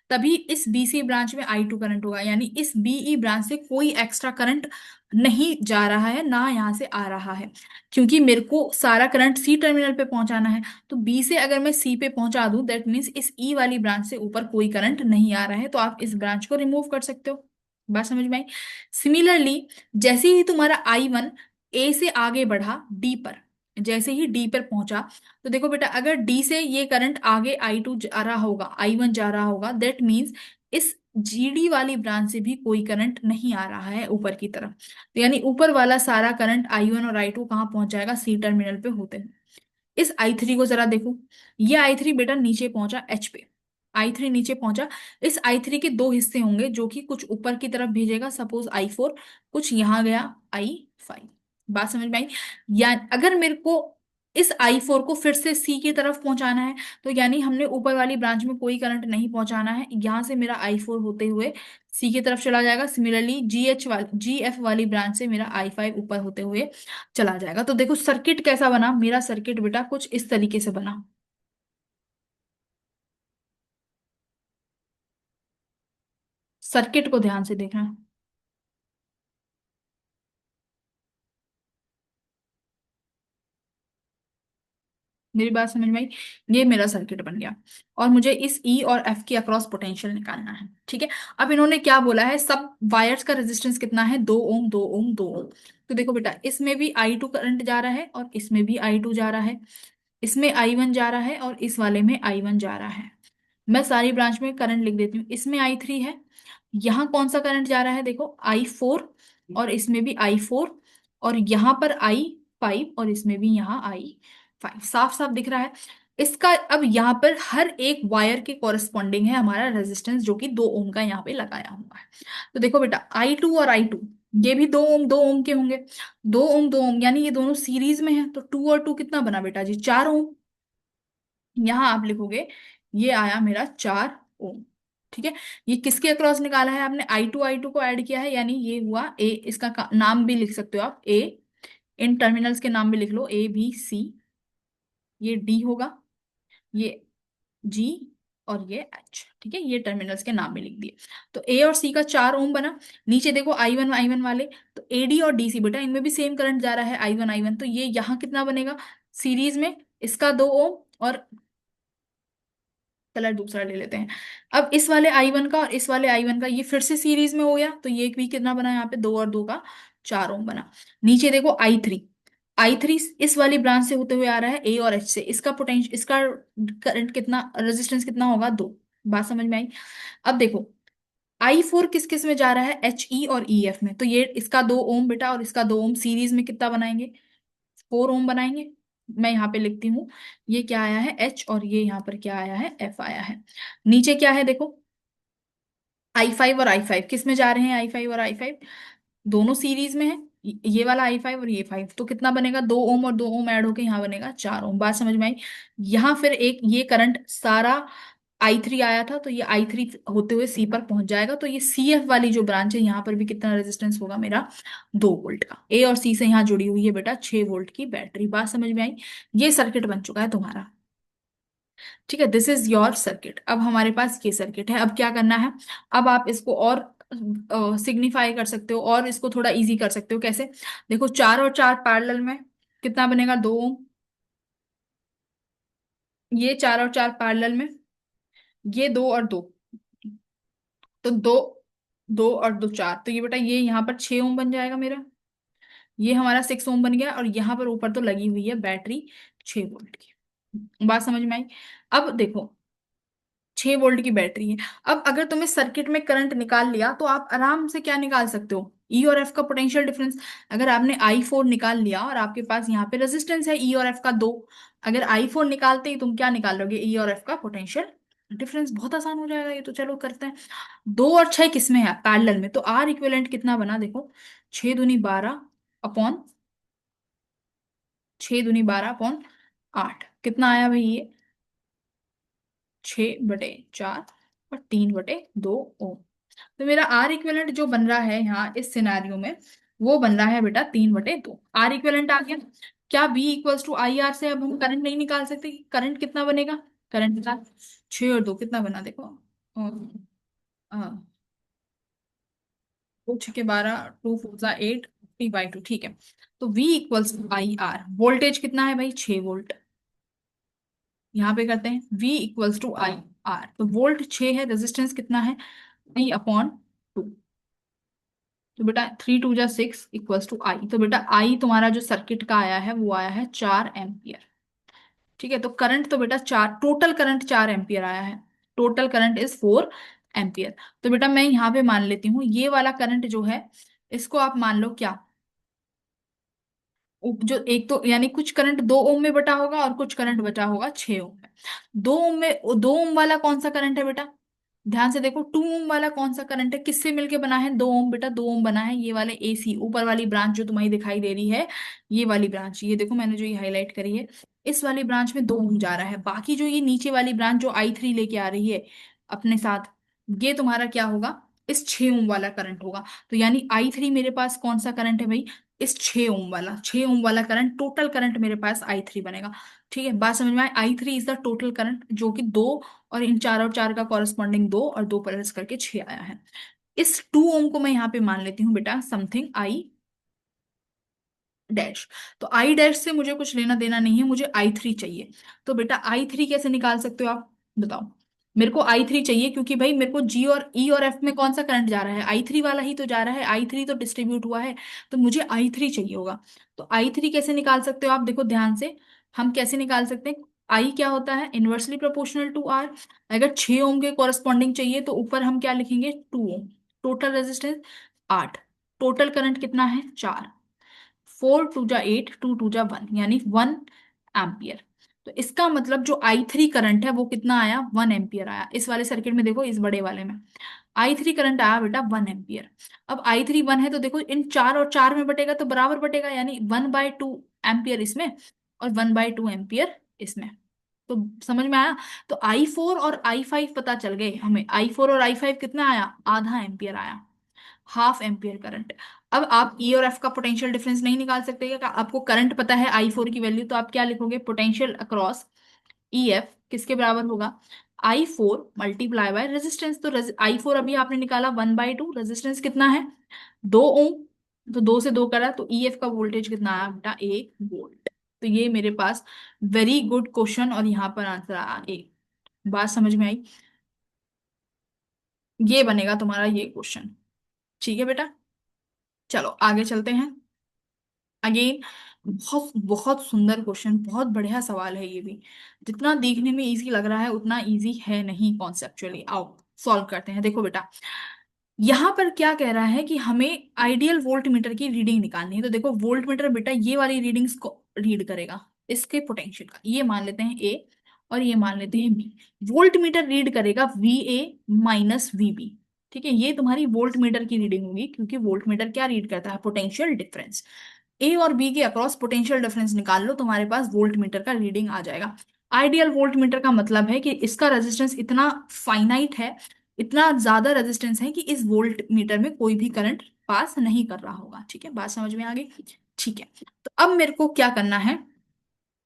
तभी इस BC ब्रांच में I2 करंट होगा, यानी इस BE ब्रांच से कोई एक्स्ट्रा करंट नहीं जा रहा है, ना यहाँ से आ रहा है, क्योंकि मेरे को सारा करंट सी टर्मिनल पे पहुंचाना है। तो बी से अगर मैं सी पे पहुंचा दूं, दैट मीन्स इस ई वाली ब्रांच से ऊपर कोई करंट नहीं आ रहा है, तो आप इस ब्रांच को रिमूव कर सकते हो। बात समझ में आई? सिमिलरली जैसे ही तुम्हारा I1 ए से आगे बढ़ा डी पर, जैसे ही डी पर पहुंचा, तो देखो बेटा अगर डी से ये करंट आगे I2 जा रहा होगा, I1 जा रहा होगा, दैट मीन्स इस जीडी वाली ब्रांच से भी कोई करंट नहीं आ रहा है ऊपर की तरफ। तो यानी ऊपर वाला सारा करंट I1 और I2 कहाँ पहुंच जाएगा, सी टर्मिनल पे होते हैं। इस I3 को जरा देखो, ये I3 बेटा नीचे पहुंचा एच पे, I3 नीचे पहुंचा। इस I3 के दो हिस्से होंगे जो कि कुछ ऊपर की तरफ भेजेगा, सपोज I4, कुछ यहाँ गया I5। बात समझ में आई? या अगर मेरे को इस I4 को फिर से सी की तरफ पहुंचाना है, तो यानी हमने ऊपर वाली ब्रांच में कोई करंट नहीं पहुंचाना है, यहां से मेरा I4 होते हुए सी की तरफ चला जाएगा। सिमिलरली GF वाली ब्रांच से मेरा I5 ऊपर होते हुए चला जाएगा। तो देखो सर्किट कैसा बना मेरा, सर्किट बेटा कुछ इस तरीके से बना। सर्किट को ध्यान से देखना। मेरी बात समझ में आई? ये मेरा सर्किट बन गया, और मुझे इस ई और एफ के अक्रॉस पोटेंशियल निकालना है, ठीक है। अब इन्होंने क्या बोला है, सब वायर्स का रेजिस्टेंस कितना है, 2 ओम 2 ओम 2 ओम। तो देखो बेटा इसमें भी I2 करंट जा रहा है और इसमें भी I2 जा रहा है, इसमें I1 जा रहा है और इस वाले में I1 जा रहा है। मैं सारी ब्रांच में करंट लिख देती हूँ। इसमें I3 है, यहाँ कौन सा करंट जा रहा है देखो, I4, और इसमें भी I4, और यहाँ पर I5, और इसमें भी यहाँ I5, साफ साफ दिख रहा है इसका। अब यहाँ पर हर एक वायर के कॉरेस्पॉन्डिंग है हमारा रेजिस्टेंस, जो कि 2 ओम का यहाँ पे लगाया हुआ है। तो देखो बेटा I2 और I2 ये भी 2 ओम 2 ओम के होंगे, 2 ओम 2 ओम, यानी ये दोनों सीरीज में है, तो 2 और 2 कितना बना बेटा जी, 4 ओम। यहां आप लिखोगे ये आया मेरा 4 ओम, ठीक है। ये किसके अक्रॉस निकाला है आपने, I2 को ऐड किया है, यानी ये हुआ ए, इसका नाम भी लिख सकते हो आप ए, इन टर्मिनल्स के नाम भी लिख लो A B C, ये डी होगा, ये जी, और ये एच, ठीक है, ये टर्मिनल्स के नाम भी लिख दिए। तो ए और सी का 4 ओम बना। नीचे देखो I1 वाले, तो AD और DC बेटा इनमें भी सेम करंट जा रहा है I1 तो ये यहाँ कितना बनेगा सीरीज में, इसका 2 ओम, और कलर दूसरा ले लेते हैं। अब इस वाले I1 का और इस वाले I1 का ये फिर से सीरीज में हो गया, तो ये भी कितना बना यहाँ पे, 2 और 2 का 4 ओम बना। नीचे देखो I3 इस वाली ब्रांच से होते हुए आ रहा है A और H से, इसका पोटेंशियल, इसका करंट कितना, रेजिस्टेंस कितना होगा, 2। बात समझ में आई? अब देखो I4 किस किस में जा रहा है, HE और EF में, तो ये इसका 2 ओम बेटा और इसका 2 ओम सीरीज में कितना बनाएंगे, 4 ओम बनाएंगे। मैं यहाँ पे लिखती हूँ, ये क्या आया है H, और ये यहाँ पर क्या आया है, F आया है। नीचे क्या है देखो, I5 और I5 किस में जा रहे हैं, I5 और I5 दोनों सीरीज में है, ये वाला I5 और ये 5, तो कितना बनेगा, 2 ओम और 2 ओम ऐड होके यहाँ बनेगा 4 ओम। बात समझ में आई? यहाँ फिर एक ये करंट सारा I3 आया था, तो ये I3 होते हुए सी पर पहुंच जाएगा, तो ये CF वाली जो ब्रांच है यहाँ पर भी कितना रेजिस्टेंस होगा मेरा, 2 वोल्ट का। A और C से यहाँ जुड़ी हुई है बेटा 6 वोल्ट की बैटरी। बात समझ में आई? ये सर्किट बन चुका है तुम्हारा, ठीक है, दिस इज योर सर्किट। अब हमारे पास ये सर्किट है, अब क्या करना है, अब आप इसको और सिग्निफाई कर सकते हो और इसको थोड़ा इजी कर सकते हो, कैसे, देखो 4 और 4 पैरेलल में कितना बनेगा, 2 ओम। ये 4 और 4 पैरेलल में, ये 2 और 2, तो 2 2 और 2 4, तो ये बेटा ये यहाँ पर 6 ओम बन जाएगा मेरा, ये हमारा 6 ओम बन गया, और यहाँ पर ऊपर तो लगी हुई है बैटरी 6 वोल्ट की। बात समझ में आई? अब देखो 6 वोल्ट की बैटरी है। अब अगर तुम्हें सर्किट में करंट निकाल लिया, तो आप आराम से क्या निकाल सकते हो, ई और एफ का पोटेंशियल डिफरेंस। अगर आपने I4 निकाल लिया और आपके पास यहाँ पे रेजिस्टेंस है ई और एफ का 2, अगर I4 निकालते ही तुम क्या निकाल लोगे, ई और एफ का पोटेंशियल डिफरेंस। बहुत आसान हो जाएगा ये तो, चलो करते हैं। 2 और 6 किसमें है, पैरेलल में, तो आर इक्विवेलेंट कितना बना देखो, 6 दूनी 12 अपॉन 6 दूनी 12 अपॉन 8, कितना आया भाई ये, 6/4 और 3/2 ओम। तो मेरा आर इक्विवेलेंट जो बन रहा है यहाँ इस सिनेरियो में, वो बन रहा है बेटा 3/2। आर इक्विवेलेंट आ गया। क्या V इक्वल्स टू IR से अब हम करंट नहीं निकाल सकते, करंट कितना बनेगा, करंट निकाल, 6 और 2 कितना बना देखो, और 2 6 के 12, 2 4 8, 3/2, ठीक है। तो V equals to IR, voltage कितना है भाई, 6 वोल्ट। यहाँ पे करते हैं V इक्वल्स टू IR, तो वोल्ट 6 है, रेजिस्टेंस कितना है, I/2। तो बेटा 3 2 जा 6 इक्वल्स टू आई, तो बेटा आई तुम्हारा जो सर्किट का आया है वो आया है 4 एम्पियर। ठीक है, तो करंट तो बेटा चार, टोटल करंट 4 एम्पियर आया है, टोटल करंट इज 4 एम्पियर। तो बेटा मैं यहाँ पे मान लेती हूँ ये वाला करंट जो है, इसको आप मान लो क्या, जो एक तो यानी कुछ करंट 2 ओम में बटा होगा और कुछ करंट बचा होगा 6 ओम में। 2 ओम में, 2 ओम वाला कौन सा करंट है बेटा, ध्यान से देखो, 2 ओम वाला कौन सा करंट है, किससे मिलके बना है, 2 ओम, बेटा 2 ओम बना है ये वाले एसी ऊपर वाली ब्रांच जो तुम्हारी दिखाई दे रही है, ये वाली ब्रांच, ये देखो मैंने जो ये हाईलाइट करी है, इस वाली ब्रांच में 2 ओम जा रहा है। बाकी जो ये नीचे वाली ब्रांच जो आई 3 लेके आ रही है अपने साथ, ये तुम्हारा क्या होगा, इस 6 ओम वाला करंट होगा। तो यानी आई 3 मेरे पास कौन सा करंट है भाई, इस 6 ओम वाला, 6 ओम वाला करंट, टोटल करंट मेरे पास आई 3 बनेगा। ठीक है, बात समझ में आई, आई 3 इज द टोटल करंट जो कि दो, और इन चार और चार का कॉरेस्पॉन्डिंग दो, और दो प्लस करके 6 आया है। इस 2 ओम को मैं यहाँ पे मान लेती हूँ बेटा समथिंग आई डैश। तो आई डैश से मुझे कुछ लेना देना नहीं है, मुझे आई 3 चाहिए। तो बेटा आई 3 कैसे निकाल सकते हो आप, बताओ। मेरे को आई 3 चाहिए क्योंकि भाई मेरे को जी और ई और एफ में कौन सा करंट जा रहा है, आई 3 वाला ही तो जा रहा है, आई 3 तो डिस्ट्रीब्यूट हुआ है, तो मुझे आई 3 चाहिए होगा। तो आई 3 कैसे निकाल सकते हो आप, देखो ध्यान से, हम कैसे निकाल सकते हैं, आई क्या होता है, इनवर्सली प्रोपोर्शनल टू आर। अगर 6 ओम के कॉरेस्पॉन्डिंग चाहिए तो ऊपर हम क्या लिखेंगे, 2 ओम, टोटल रेजिस्टेंस 8, टोटल करंट कितना है 4, 4 2 जा 8, 2 2 जा 1, यानी 1 एम्पियर। तो इसका मतलब जो आई 3 करंट है वो कितना आया, 1 एम्पियर आया। इस वाले सर्किट में देखो, इस बड़े वाले में आई 3 करंट आया बेटा 1 एम्पियर। अब आई 3 1 है तो देखो इन चार और चार में बटेगा तो बराबर बटेगा, यानी 1/2 एम्पियर इसमें और 1/2 एम्पियर इसमें। तो समझ में आया। तो आई 4 और आई 5 पता चल गए हमें, आई 4 और आई 5 कितना आया, आधा एम्पियर आया, हाफ एम्पियर करंट। अब आप ई और एफ का पोटेंशियल डिफरेंस नहीं निकाल सकते क्या, आपको करंट पता है आई 4 की वैल्यू, तो आप क्या लिखोगे, पोटेंशियल अक्रॉस ई एफ किसके बराबर होगा, आई 4 मल्टीप्लाई बाय रेजिस्टेंस। तो आई 4 अभी आपने निकाला 1/2, रेजिस्टेंस कितना है 2 ओम, तो 2 से 2 करा तो ई एफ का वोल्टेज कितना आया बेटा, 1 वोल्ट। तो ये मेरे पास वेरी गुड क्वेश्चन, और यहाँ पर आंसर आया एक, बात समझ में आई, ये बनेगा तुम्हारा ये क्वेश्चन। ठीक है बेटा, चलो आगे चलते हैं। अगेन बहुत बहुत सुंदर क्वेश्चन, बहुत बढ़िया सवाल है ये भी, जितना देखने में इजी लग रहा है उतना इजी है नहीं कॉन्सेप्चुअली। आओ सॉल्व करते हैं। देखो बेटा, यहाँ पर क्या कह रहा है कि हमें आइडियल वोल्ट मीटर की रीडिंग निकालनी है। तो देखो वोल्ट मीटर बेटा ये वाली रीडिंग्स को रीड करेगा, इसके पोटेंशियल का, ये मान लेते हैं ए और ये मान लेते हैं बी। वोल्ट मीटर रीड करेगा VA - VB। ठीक है, ये तुम्हारी वोल्ट मीटर की रीडिंग होगी, क्योंकि वोल्ट मीटर क्या रीड करता है, पोटेंशियल डिफरेंस। ए और बी के अक्रॉस पोटेंशियल डिफरेंस निकाल लो, तुम्हारे पास वोल्ट मीटर का रीडिंग आ जाएगा। आइडियल वोल्ट मीटर का मतलब है कि इसका रेजिस्टेंस इतना फाइनाइट है, इतना ज्यादा रेजिस्टेंस है कि इस वोल्ट मीटर में कोई भी करंट पास नहीं कर रहा होगा। ठीक है, बात समझ में आ गई। ठीक है, तो अब मेरे को क्या करना है,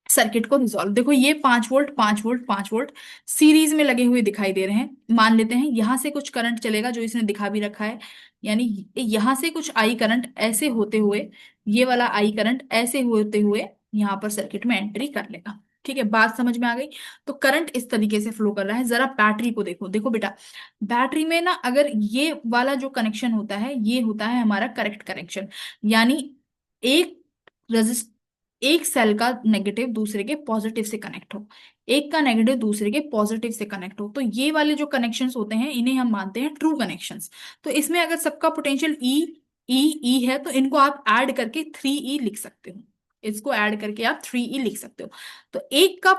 सर्किट को रिजॉल्व। देखो ये 5 वोल्ट 5 वोल्ट 5 वोल्ट सीरीज में लगे हुए दिखाई दे रहे हैं, मान लेते हैं यहां से कुछ करंट चलेगा जो इसने दिखा भी रखा है, यानी यहां से कुछ आई करंट ऐसे होते हुए, ये वाला आई करंट ऐसे होते हुए यहाँ पर सर्किट में एंट्री कर लेगा। ठीक है, बात समझ में आ गई। तो करंट इस तरीके से फ्लो कर रहा है। जरा बैटरी को देखो, देखो बेटा बैटरी में ना अगर ये वाला जो कनेक्शन होता है ये होता है हमारा करेक्ट कनेक्शन, यानी एक रजिस्ट एक सेल का नेगेटिव दूसरे के पॉजिटिव से कनेक्ट हो, एक का नेगेटिव दूसरे के पॉजिटिव से कनेक्ट हो, तो ये वाले जो कनेक्शंस होते हैं इन्हें हम मानते हैं ट्रू कनेक्शंस। तो इसमें अगर सबका पोटेंशियल ई ई ई है तो इनको आप ऐड करके 3E लिख सकते हो, इसको ऐड करके आप 3E लिख सकते हो। तो एक का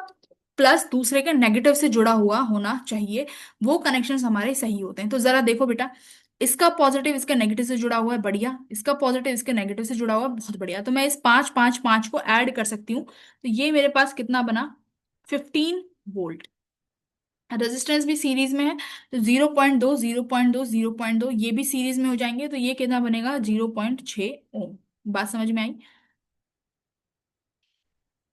प्लस दूसरे के नेगेटिव से जुड़ा हुआ होना चाहिए, वो कनेक्शंस हमारे सही होते हैं। तो जरा देखो बेटा, इसका पॉजिटिव इसके नेगेटिव से जुड़ा हुआ है, बढ़िया, इसका पॉजिटिव इसके नेगेटिव से जुड़ा हुआ है, बहुत बढ़िया। तो मैं इस 5 5 5 को ऐड कर सकती हूँ, तो ये मेरे पास कितना बना, 15 वोल्ट। रेजिस्टेंस भी सीरीज में है, तो 0.2 0.2 0.2 ये भी सीरीज में हो जाएंगे, तो ये कितना बनेगा, 0.6 ओम। बात समझ में आई।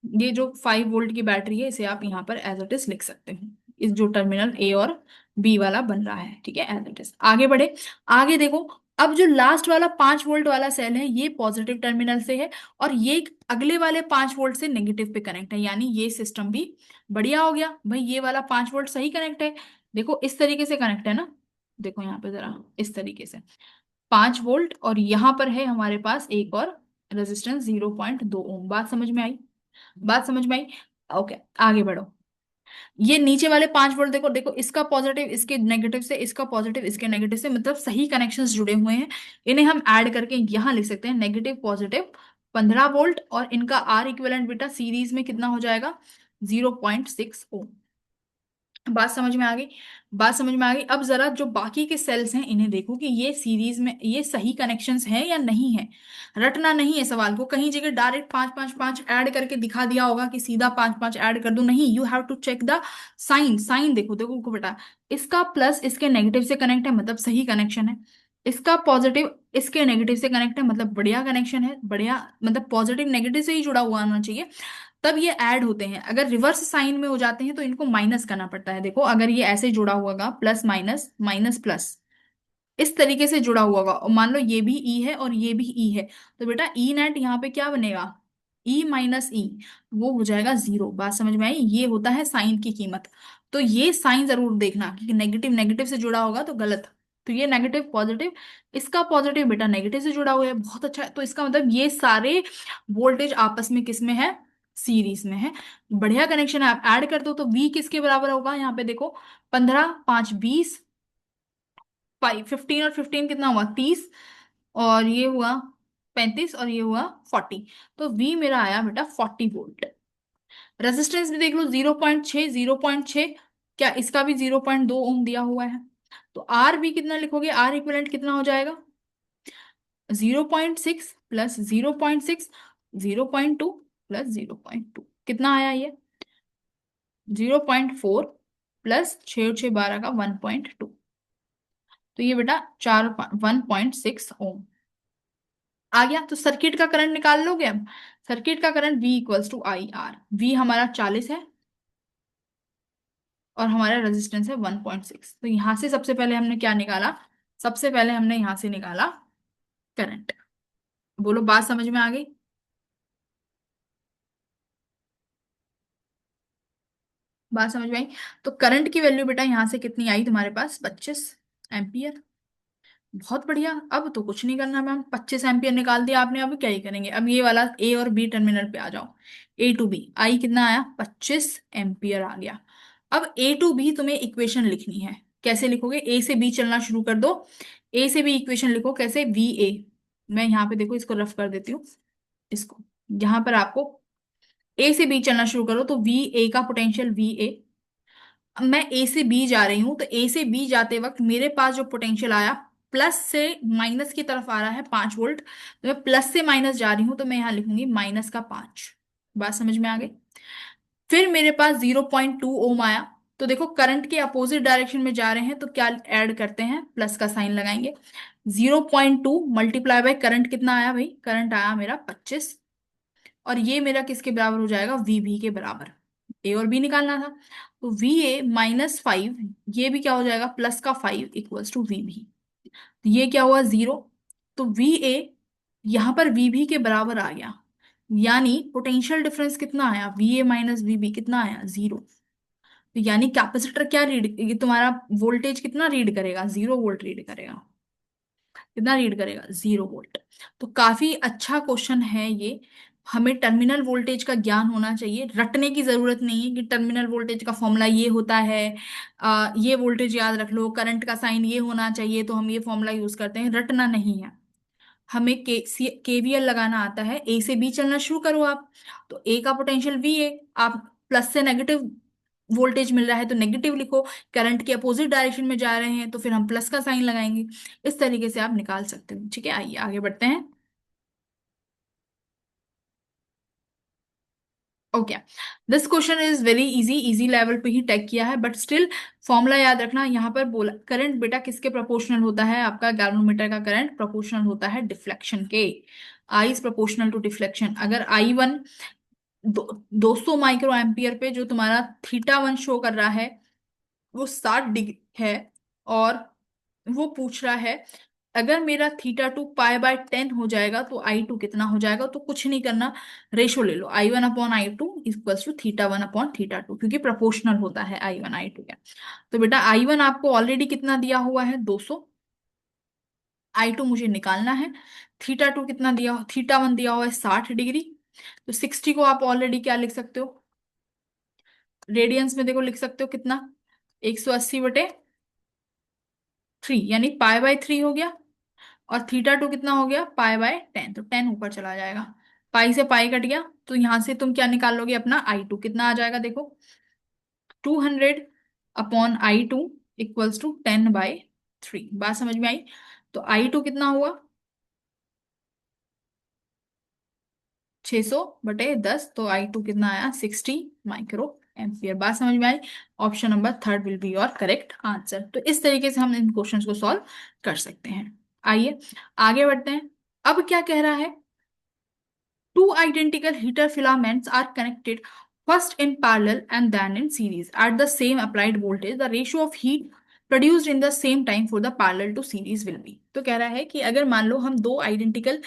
ये जो 5 वोल्ट की बैटरी है इसे आप यहाँ पर एज इट इज लिख सकते हो, इस जो टर्मिनल ए और बी वाला बन रहा है। ठीक है, एज इट इज आगे बढ़े। आगे देखो, अब जो लास्ट वाला 5 वोल्ट वाला सेल है ये पॉजिटिव टर्मिनल से है, और ये अगले वाले 5 वोल्ट से नेगेटिव पे कनेक्ट है, यानी ये सिस्टम भी बढ़िया हो गया भाई, ये वाला 5 वोल्ट सही कनेक्ट है। देखो इस तरीके से कनेक्ट है ना, देखो यहाँ पे जरा इस तरीके से 5 वोल्ट, और यहां पर है हमारे पास एक और रेजिस्टेंस 0.2 ओम। बात समझ में आई? बात समझ में आई? ओके, आगे बढ़ो। ये नीचे वाले 5 वोल्ट देखो, देखो इसका पॉजिटिव इसके नेगेटिव से, इसका पॉजिटिव इसके नेगेटिव से, मतलब सही कनेक्शंस जुड़े हुए हैं। इन्हें हम ऐड करके यहां लिख सकते हैं, नेगेटिव पॉजिटिव 15 वोल्ट, और इनका आर इक्विवेलेंट बेटा सीरीज में कितना हो जाएगा? 0.6 ओम। बात समझ में आ गई? बात समझ में आ गई। अब जरा जो बाकी के सेल्स हैं इन्हें देखो कि ये सीरीज में ये सही कनेक्शंस हैं या नहीं है। रटना नहीं है सवाल को, कहीं जगह डायरेक्ट 5 5 5 ऐड करके दिखा दिया होगा कि सीधा 5 5 ऐड कर दो, नहीं, you have to check the sign. Sign देखो, देखो को बेटा, इसका प्लस इसके नेगेटिव से कनेक्ट है, मतलब सही कनेक्शन है। इसका पॉजिटिव इसके नेगेटिव से कनेक्ट है, मतलब बढ़िया कनेक्शन है, बढ़िया, मतलब पॉजिटिव नेगेटिव से ही जुड़ा हुआ होना चाहिए, तब ये ऐड होते हैं। अगर रिवर्स साइन में हो जाते हैं तो इनको माइनस करना पड़ता है। देखो अगर ये ऐसे जुड़ा हुआ प्लस माइनस माइनस प्लस, इस तरीके से जुड़ा हुआ होगा, और मान लो ये भी ई है और ये भी ई है, तो बेटा ई नेट यहाँ पे क्या बनेगा? ई माइनस ई, वो हो जाएगा 0। बात समझ में आई? ये होता है साइन की कीमत। तो ये साइन जरूर देखना कि नेगेटिव नेगेटिव से जुड़ा होगा तो गलत। तो ये नेगेटिव पॉजिटिव, इसका पॉजिटिव बेटा नेगेटिव से जुड़ा हुआ है, बहुत अच्छा है। तो इसका मतलब ये सारे वोल्टेज आपस में किस में है? सीरीज में है। बढ़िया कनेक्शन है। आप ऐड कर दो तो वी किसके बराबर होगा? यहाँ पे देखो, 15 5 20, 15 और 15 कितना हुआ? 30, और ये हुआ 35, और ये हुआ 40। तो V मेरा आया बेटा 40 वोल्ट। रेजिस्टेंस भी देख लो, 0.6 0.6, क्या इसका भी 0.2 ओम दिया हुआ है? तो आर भी कितना लिखोगे? आर इक्विवेलेंट कितना हो जाएगा? 0.6 प्लस 0.6, 0.2 प्लस 0.2, कितना आया ये? 0.4 प्लस 6 6 12 का 1.2, तो ये बेटा 1.6 ओम आ गया। तो सर्किट का करंट निकाल लोगे अब। सर्किट का current V equals to I R. V हमारा 40 है और हमारा रेजिस्टेंस है 1.6। तो यहां से सबसे पहले हमने क्या निकाला? सबसे पहले हमने यहां से निकाला करंट। बोलो, बात समझ में आ गई? बात समझ में आई? तो करंट की वैल्यू बेटा यहां से कितनी आई तुम्हारे पास? 25 एम्पियर। बहुत बढ़िया। अब तो कुछ नहीं करना मैम, 25 एम्पियर निकाल दिया आपने, अब क्या ही करेंगे। अब ये वाला ए और बी टर्मिनल पे आ जाओ। ए टू बी आई कितना आया? 25 एम्पियर आ गया। अब ए टू बी तुम्हें इक्वेशन लिखनी है। कैसे लिखोगे? ए से बी चलना शुरू कर दो। ए से बी इक्वेशन लिखो कैसे? V A. मैं यहाँ पे देखो इसको रफ कर देती हूँ, इसको। यहाँ पर आपको ए से बी चलना शुरू करो तो वी ए का पोटेंशियल वी ए। अब मैं ए से बी जा रही हूं, तो ए से बी जाते वक्त मेरे पास जो पोटेंशियल आया, प्लस से माइनस की तरफ आ रहा है 5 वोल्ट, तो मैं प्लस से माइनस जा रही हूं, तो मैं यहां लिखूंगी -5। बात समझ में आ गई? फिर मेरे पास 0.2 ओम आया। तो देखो करंट के अपोजिट डायरेक्शन में जा रहे हैं तो क्या ऐड करते हैं? प्लस का साइन लगाएंगे। 0.2 मल्टीप्लाई बाय करंट कितना आया भाई? करंट आया मेरा 25, और ये मेरा किसके बराबर हो जाएगा? वी भी के बराबर। ए और बी निकालना था, तो वी ए -5, ये भी क्या हो जाएगा? प्लस का 5 इक्वल्स टू वी भी। तो ये क्या हुआ? 0। तो वी ए यहां पर वी भी के बराबर आ गया, यानी पोटेंशियल डिफरेंस कितना आया? V A minus V B कितना आया? 0। तो यानी कैपेसिटर क्या रीड, ये तुम्हारा वोल्टेज कितना रीड करेगा? 0 वोल्ट रीड करेगा। कितना रीड करेगा? 0 वोल्ट। तो काफी अच्छा क्वेश्चन है ये। हमें टर्मिनल वोल्टेज का ज्ञान होना चाहिए, रटने की जरूरत नहीं है कि टर्मिनल वोल्टेज का फॉर्मूला ये होता है। ये वोल्टेज याद रख लो, करंट का साइन ये होना चाहिए तो हम ये फॉर्मूला यूज करते हैं, रटना नहीं है। हमें केवीएल लगाना आता है। ए से बी चलना शुरू करो आप, तो ए का पोटेंशियल वी ए, आप प्लस से नेगेटिव वोल्टेज मिल रहा है तो नेगेटिव लिखो। करंट के अपोजिट डायरेक्शन में जा रहे हैं तो फिर हम प्लस का साइन लगाएंगे। इस तरीके से आप निकाल सकते हो। ठीक है, आइए आगे बढ़ते हैं। Okay, this question is very easy, easy level पे ही टैग किया है, बट स्टिल फॉर्मूला याद रखना। यहाँ पर बोला करंट बेटा किसके प्रोपोर्शनल होता है? आपका गैल्वेनोमीटर का करंट प्रोपोर्शनल होता है डिफ्लेक्शन के। I is proportional to deflection. अगर I1 200 माइक्रो एम्पियर पे जो तुम्हारा θ1 शो कर रहा है वो 60 डिग्री है, और वो पूछ रहा है अगर मेरा θ2 π/10 हो जाएगा तो I2 कितना हो जाएगा? तो कुछ नहीं करना, रेशो ले लो, I1/I2 इक्वल्स टू θ1/θ2, क्योंकि प्रोपोर्शनल होता है I1 I2 का। तो बेटा I1 आपको ऑलरेडी कितना दिया हुआ है? 200। I2 मुझे निकालना है। थीटा 2 कितना दिया, थीटा 1 दिया हुआ है 60 डिग्री। तो 60 को आप ऑलरेडी क्या लिख सकते हो, रेडियंस में देखो लिख सकते हो कितना, 180/3, यानी पाई/3 हो गया। और थीटा 2 कितना हो गया, पाई/10, तो 10 ऊपर चला जाएगा। पाई से पाई कट गया, तो यहां से तुम क्या निकाल लोगे अपना I2 कितना आ जाएगा देखो, 200/I2 इक्वल्स टू 10/3। बात समझ में आई। तो I2 कितना हुआ, 600/10, तो I2 कितना आया, 60 माइक्रो एम्पियर। बात समझ में आई। Option number third will be your correct answer. तो इस तरीके से हम इन क्वेश्चंस को सॉल्व कर सकते हैं। आइए आगे बढ़ते हैं। अब क्या कह रहा है, two identical heater filaments are connected first in parallel and then in series at the same applied voltage. The ratio of heat produced in the same time for the parallel to series will be। तो कह रहा है कि अगर मान लो हम दो identical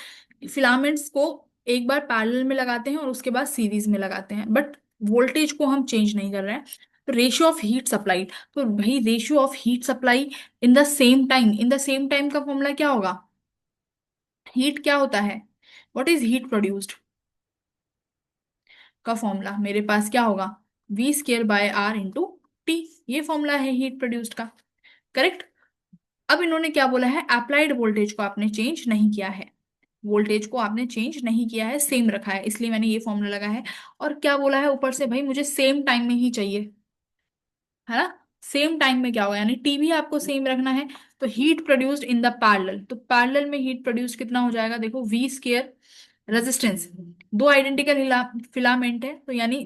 filaments को एक बार पैरेलल में लगाते हैं और उसके बाद सीरीज में लगाते हैं, बट वोल्टेज को हम चेंज नहीं कर रहे हैं, तो रेशियो ऑफ हीट सप्लाइड, तो भाई ratio of heat supply in the same time, in the same time का फॉर्मूला क्या होगा, हीट क्या होता है, व्हाट इज हीट प्रोड्यूस्ड का फॉर्मूला मेरे पास क्या होगा, V²/R × T। ये फॉर्मूला है हीट प्रोड्यूस्ड का, करेक्ट। अब इन्होंने क्या बोला है, अप्लाइड वोल्टेज को आपने चेंज नहीं किया है, वोल्टेज को आपने चेंज नहीं किया है, सेम रखा है, इसलिए मैंने ये फॉर्मूला लगा है। और क्या बोला है ऊपर से, भाई मुझे सेम टाइम में ही चाहिए, है ना। सेम टाइम में क्या होगा, यानी टी भी आपको सेम रखना है। तो heat produced in the parallel, तो पैरेलल में हीट प्रोड्यूस कितना हो जाएगा देखो, V², रेजिस्टेंस, दो आइडेंटिकल फिलामेंट है, तो यानी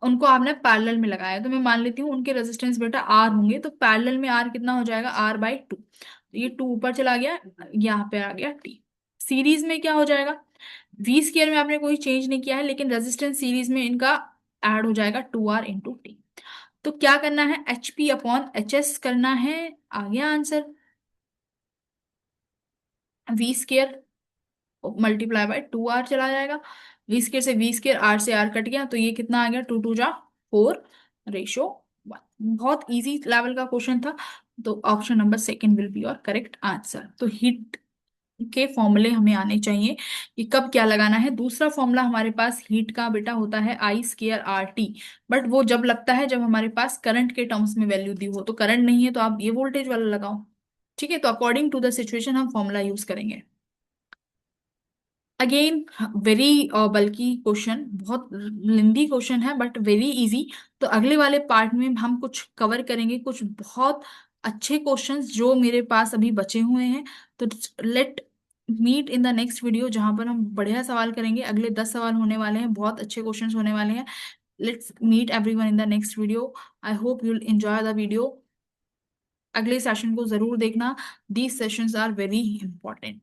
उनको आपने पैरेलल में लगाया, तो मैं मान लेती हूँ उनके रेजिस्टेंस बेटा R होंगे, तो पैरेलल में R कितना हो जाएगा, R/2। तो ये 2 ऊपर चला गया, यहाँ पे आ गया T। सीरीज में क्या हो जाएगा, V² में आपने कोई चेंज नहीं किया है, लेकिन रेजिस्टेंस सीरीज में इनका ऐड हो जाएगा 2R × T। तो क्या करना है, HP/HS करना है, आ गया आंसर। V² × 2R चला जाएगा, V² से V², R से R कट गया, तो ये कितना आ गया, 2 × 2 = 4, रेशो 1। बहुत इजी लेवल का क्वेश्चन था। तो option number second will be your correct answer. तो हीट के फॉर्मूले हमें आने चाहिए कि कब क्या लगाना है। दूसरा फॉर्मूला हमारे पास हीट का बेटा होता है I²RT, बट वो जब लगता है जब हमारे पास करंट के टर्म्स में वैल्यू दी हो, तो करंट नहीं है तो आप ये वोल्टेज वाला लगाओ, ठीक है। तो अकॉर्डिंग टू द सिचुएशन हम फॉर्मूला यूज करेंगे। अगेन वेरी बल्कि क्वेश्चन, बहुत लेंदी क्वेश्चन है बट वेरी इजी। तो अगले वाले पार्ट में हम कुछ कवर करेंगे, कुछ बहुत अच्छे क्वेश्चंस जो मेरे पास अभी बचे हुए हैं। तो let meet in the next video, जहां पर हम बढ़िया सवाल करेंगे। अगले 10 सवाल होने वाले हैं, बहुत अच्छे क्वेश्चंस होने वाले हैं। Let's meet everyone in the next video. I hope you will enjoy the video. अगले सेशन को जरूर देखना, these sessions are very important.